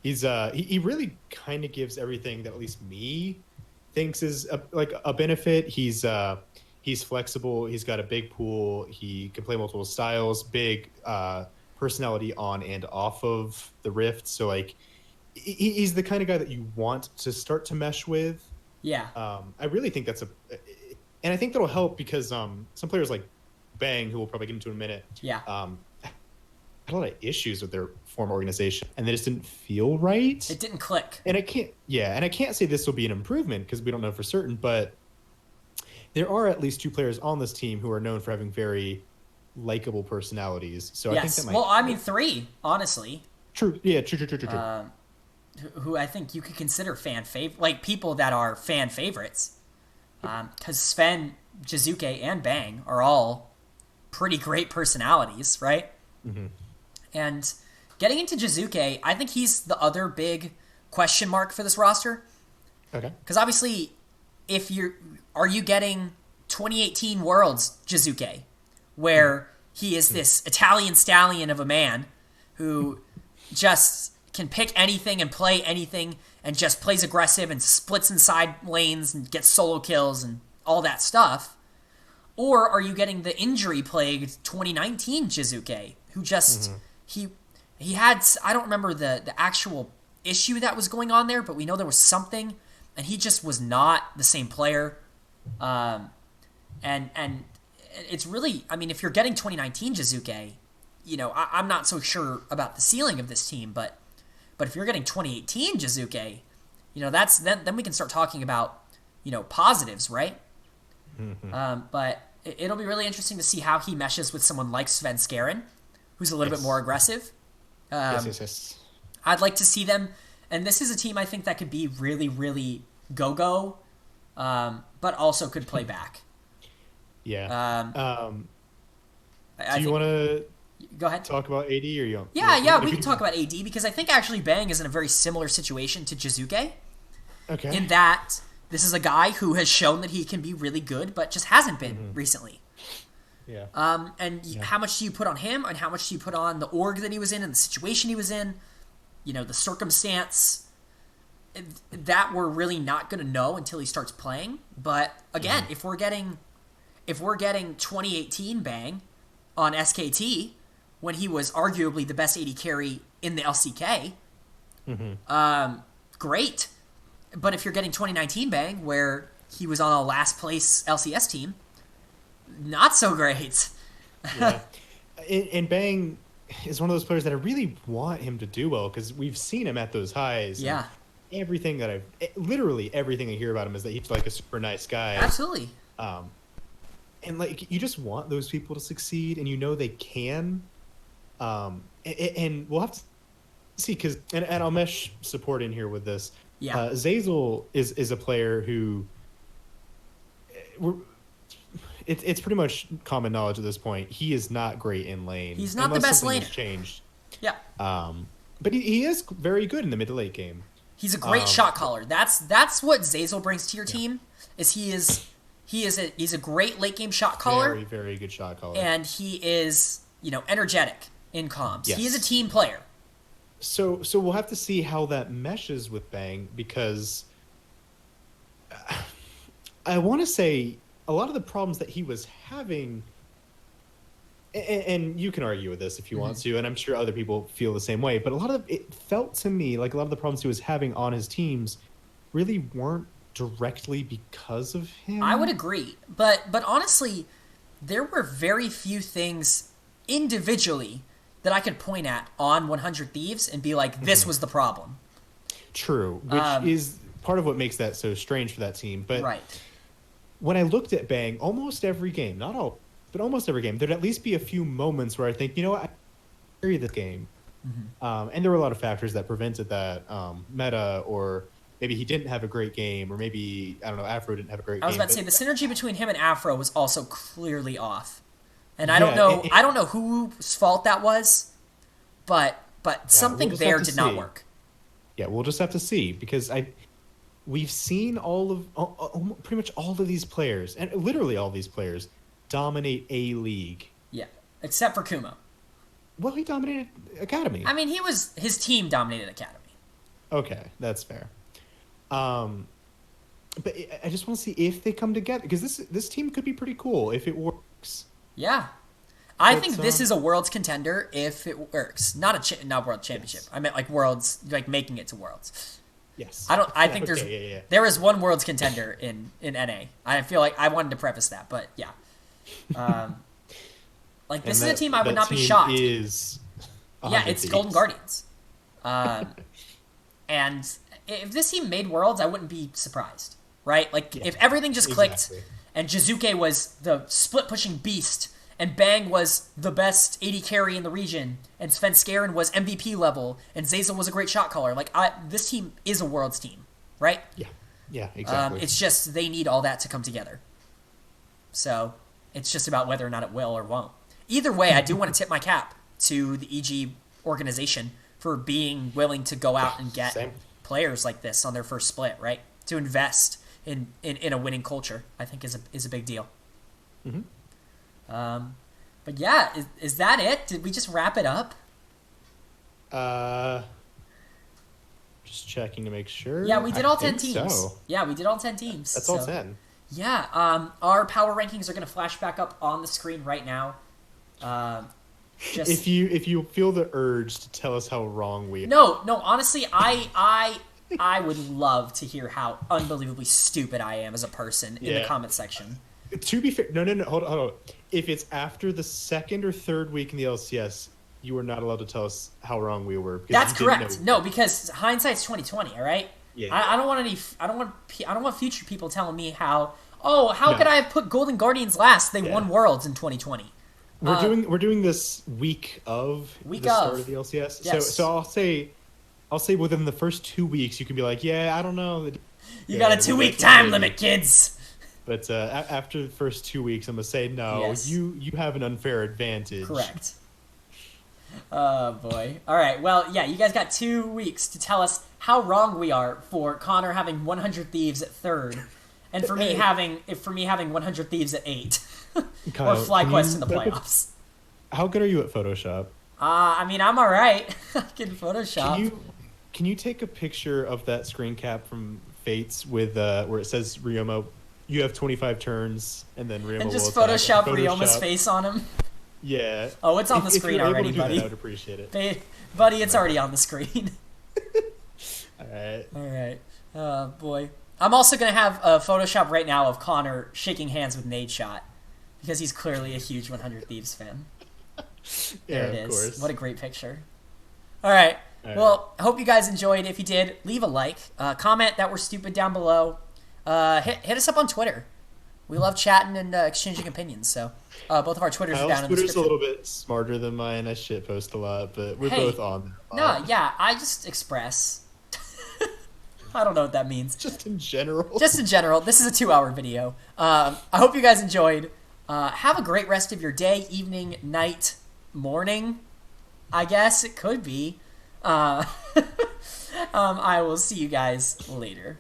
He really kind of gives everything that at least me thinks is a benefit. He's flexible. He's got a big pool. He can play multiple styles. Big personality on and off of the Rift. So like, he's the kind of guy that you want to start to mesh with. Yeah. I really think and I think that'll help because some players like Bang, who we'll probably get into in a minute, Yeah. had a lot of issues with their former organization, and they just didn't feel right. It didn't click. And I can't say this will be an improvement because we don't know for certain, but there are at least 2 players on this team who are known for having very likable personalities. So I think that might. Well, I mean 3, honestly. True. Yeah. True. Who I think you could consider like people that are fan favorites. Because Sven, Jizuke, and Bang are all pretty great personalities, right? Mm-hmm. And getting into Jizuke, I think he's the other big question mark for this roster. Okay. Because obviously, are you getting 2018 Worlds Jizuke, where he is this Italian stallion of a man who just can pick anything and play anything and just plays aggressive and splits inside lanes and gets solo kills and all that stuff? Or are you getting the injury-plagued 2019 Jizuke, who just, he had, I don't remember the actual issue that was going on there, but we know there was something, and he just was not the same player. And it's really, I mean, if you're getting 2019 Jizuke, I'm not so sure about the ceiling of this team, but if you're getting 2018 Jizuke, that's then we can start talking about, positives, right? Mm-hmm. But it'll be really interesting to see how he meshes with someone like Sven Skaren, who's a little bit more aggressive. Yes. I'd like to see them, and this is a team I think that could be really, really go-go, but also could play back. Yeah. Do you want to go ahead? Talk about AD or you? Yeah, we can talk about AD because I think actually Bang is in a very similar situation to Jizuke. Okay. In that this is a guy who has shown that he can be really good, but just hasn't been recently. Yeah. How much do you put on him, and how much do you put on the org that he was in and the situation he was in? The circumstance that we're really not going to know until he starts playing. But again, if we're getting 2018 Bang on SKT when he was arguably the best AD carry in the LCK, great. But if you're getting 2019 Bang where he was on a last place LCS team, not so great. Yeah. And Bang is one of those players that I really want him to do well because we've seen him at those highs. Yeah. Literally everything I hear about him is that he's like a super nice guy. Absolutely. And like you just want those people to succeed, and they can. And we'll have to see and I'll mesh support in here with this. Yeah. Zeyzal is a player who it's pretty much common knowledge at this point. He is not great in lane. He's not the best laner. Changed. Yeah. But he is very good in the mid to late game. He's a great shot caller. That's what Zeyzal brings to your team. He's a great late game shot caller. Very, very good shot caller. And he is, energetic in comms. Yes. He is a team player. So we'll have to see how that meshes with Bang because I want to say a lot of the problems that he was having, and you can argue with this if you want to, and I'm sure other people feel the same way, but it felt to me like a lot of the problems he was having on his teams really weren't directly because of him. I would agree, but honestly, there were very few things individually that I could point at on 100 Thieves and be like, this was the problem. True, which is part of what makes that so strange for that team. But right. When I looked at Bang, almost every game, not all, but almost every game, there'd at least be a few moments where I think, I carry this game. And there were a lot of factors that prevented that, meta or maybe he didn't have a great game, or maybe I don't know, Afro didn't have a great I was game. about to say the synergy between him and Afro was also clearly off, and I Yeah, don't know. I don't know whose fault that was, but something just there have to did not see. work. Yeah, we'll just have to see because we've seen pretty much all of these players, and literally all these players, dominate a league. Yeah, except for Kumo. Well, he dominated Academy. I mean, his team dominated Academy. Okay, that's fair. But I just want to see if they come together because this team could be pretty cool if it works. Yeah, I think this is a Worlds contender if it works. Not World Championship. Yes. I meant like Worlds, like making it to Worlds. Yes. I think Okay, there is one Worlds contender in NA. I feel like I wanted to preface that, but yeah. Like this is a team I would not be shocked. Is yeah, it's Golden Guardians. And if this team made Worlds, I wouldn't be surprised, right? Like if everything just clicked, and Jizuke was the split pushing beast, and Bang was the best AD carry in the region, and Svenskeren was MVP level, and Zazel was a great shot caller. Like this team is a Worlds team, right? Yeah, exactly. It's just they need all that to come together. So it's just about whether or not it will or won't. Either way, I do want to tip my cap to the EG organization for being willing to go out and get players like this on their first split, right? To invest in a winning culture, I think is a big deal. Mm-hmm. But yeah, is that it? Did we just wrap it up? Just checking to make sure. Yeah, we did all 10 teams. So. Yeah, we did all 10 teams. That's all 10. Yeah, our power rankings are going to flash back up on the screen right now. If you feel the urge to tell us how wrong we are. No, honestly, I would love to hear how unbelievably stupid I am as a person in the comment section. To be fair, no, hold on. If it's after the second or third week in the LCS, you are not allowed to tell us how wrong we were. That's correct. No, because hindsight's 2020. All right. Yeah. I don't want future people telling me how could I have put Golden Guardians last? They won Worlds in 2020. We're doing this week of the start of the LCS. Yes. So I'll say within the first 2 weeks you can be like, yeah, I don't know. You got a 2-week time limit, kids. But after the first 2 weeks, I'm gonna say no. Yes. You have an unfair advantage. Correct. Oh boy. All right. Well, yeah. You guys got 2 weeks to tell us how wrong we are for Connor having 100 Thieves at third, and for me having 100 Thieves at 8, Kyle, or FlyQuest in the playoffs. How good are you at Photoshop? I mean, I'm all right. I can Photoshop. Can you take a picture of that screen cap from Fates with where it says Ryomo? You have 25 turns, and then Ryomo and just will Photoshop Ryoma's face on him. Yeah. Oh, it's on the screen already, buddy. I would appreciate it. Buddy, it's already on the screen. All right. Oh, boy. I'm also going to have a Photoshop right now of Connor shaking hands with Nadeshot, because he's clearly a huge 100 Thieves fan. There it is. Of course. What a great picture. All right. Well, I hope you guys enjoyed. If you did, leave a like. Comment that we're stupid down below. Hit us up on Twitter. We love chatting and exchanging opinions, so both of our Twitters are down in the description. Twitter's a little bit smarter than mine. I shitpost a lot, but we're both on there. No, yeah, I just express. I don't know what that means. Just in general. Just in general. This is a 2-hour video. I hope you guys enjoyed. Have a great rest of your day, evening, night, morning. I guess it could be. I will see you guys later.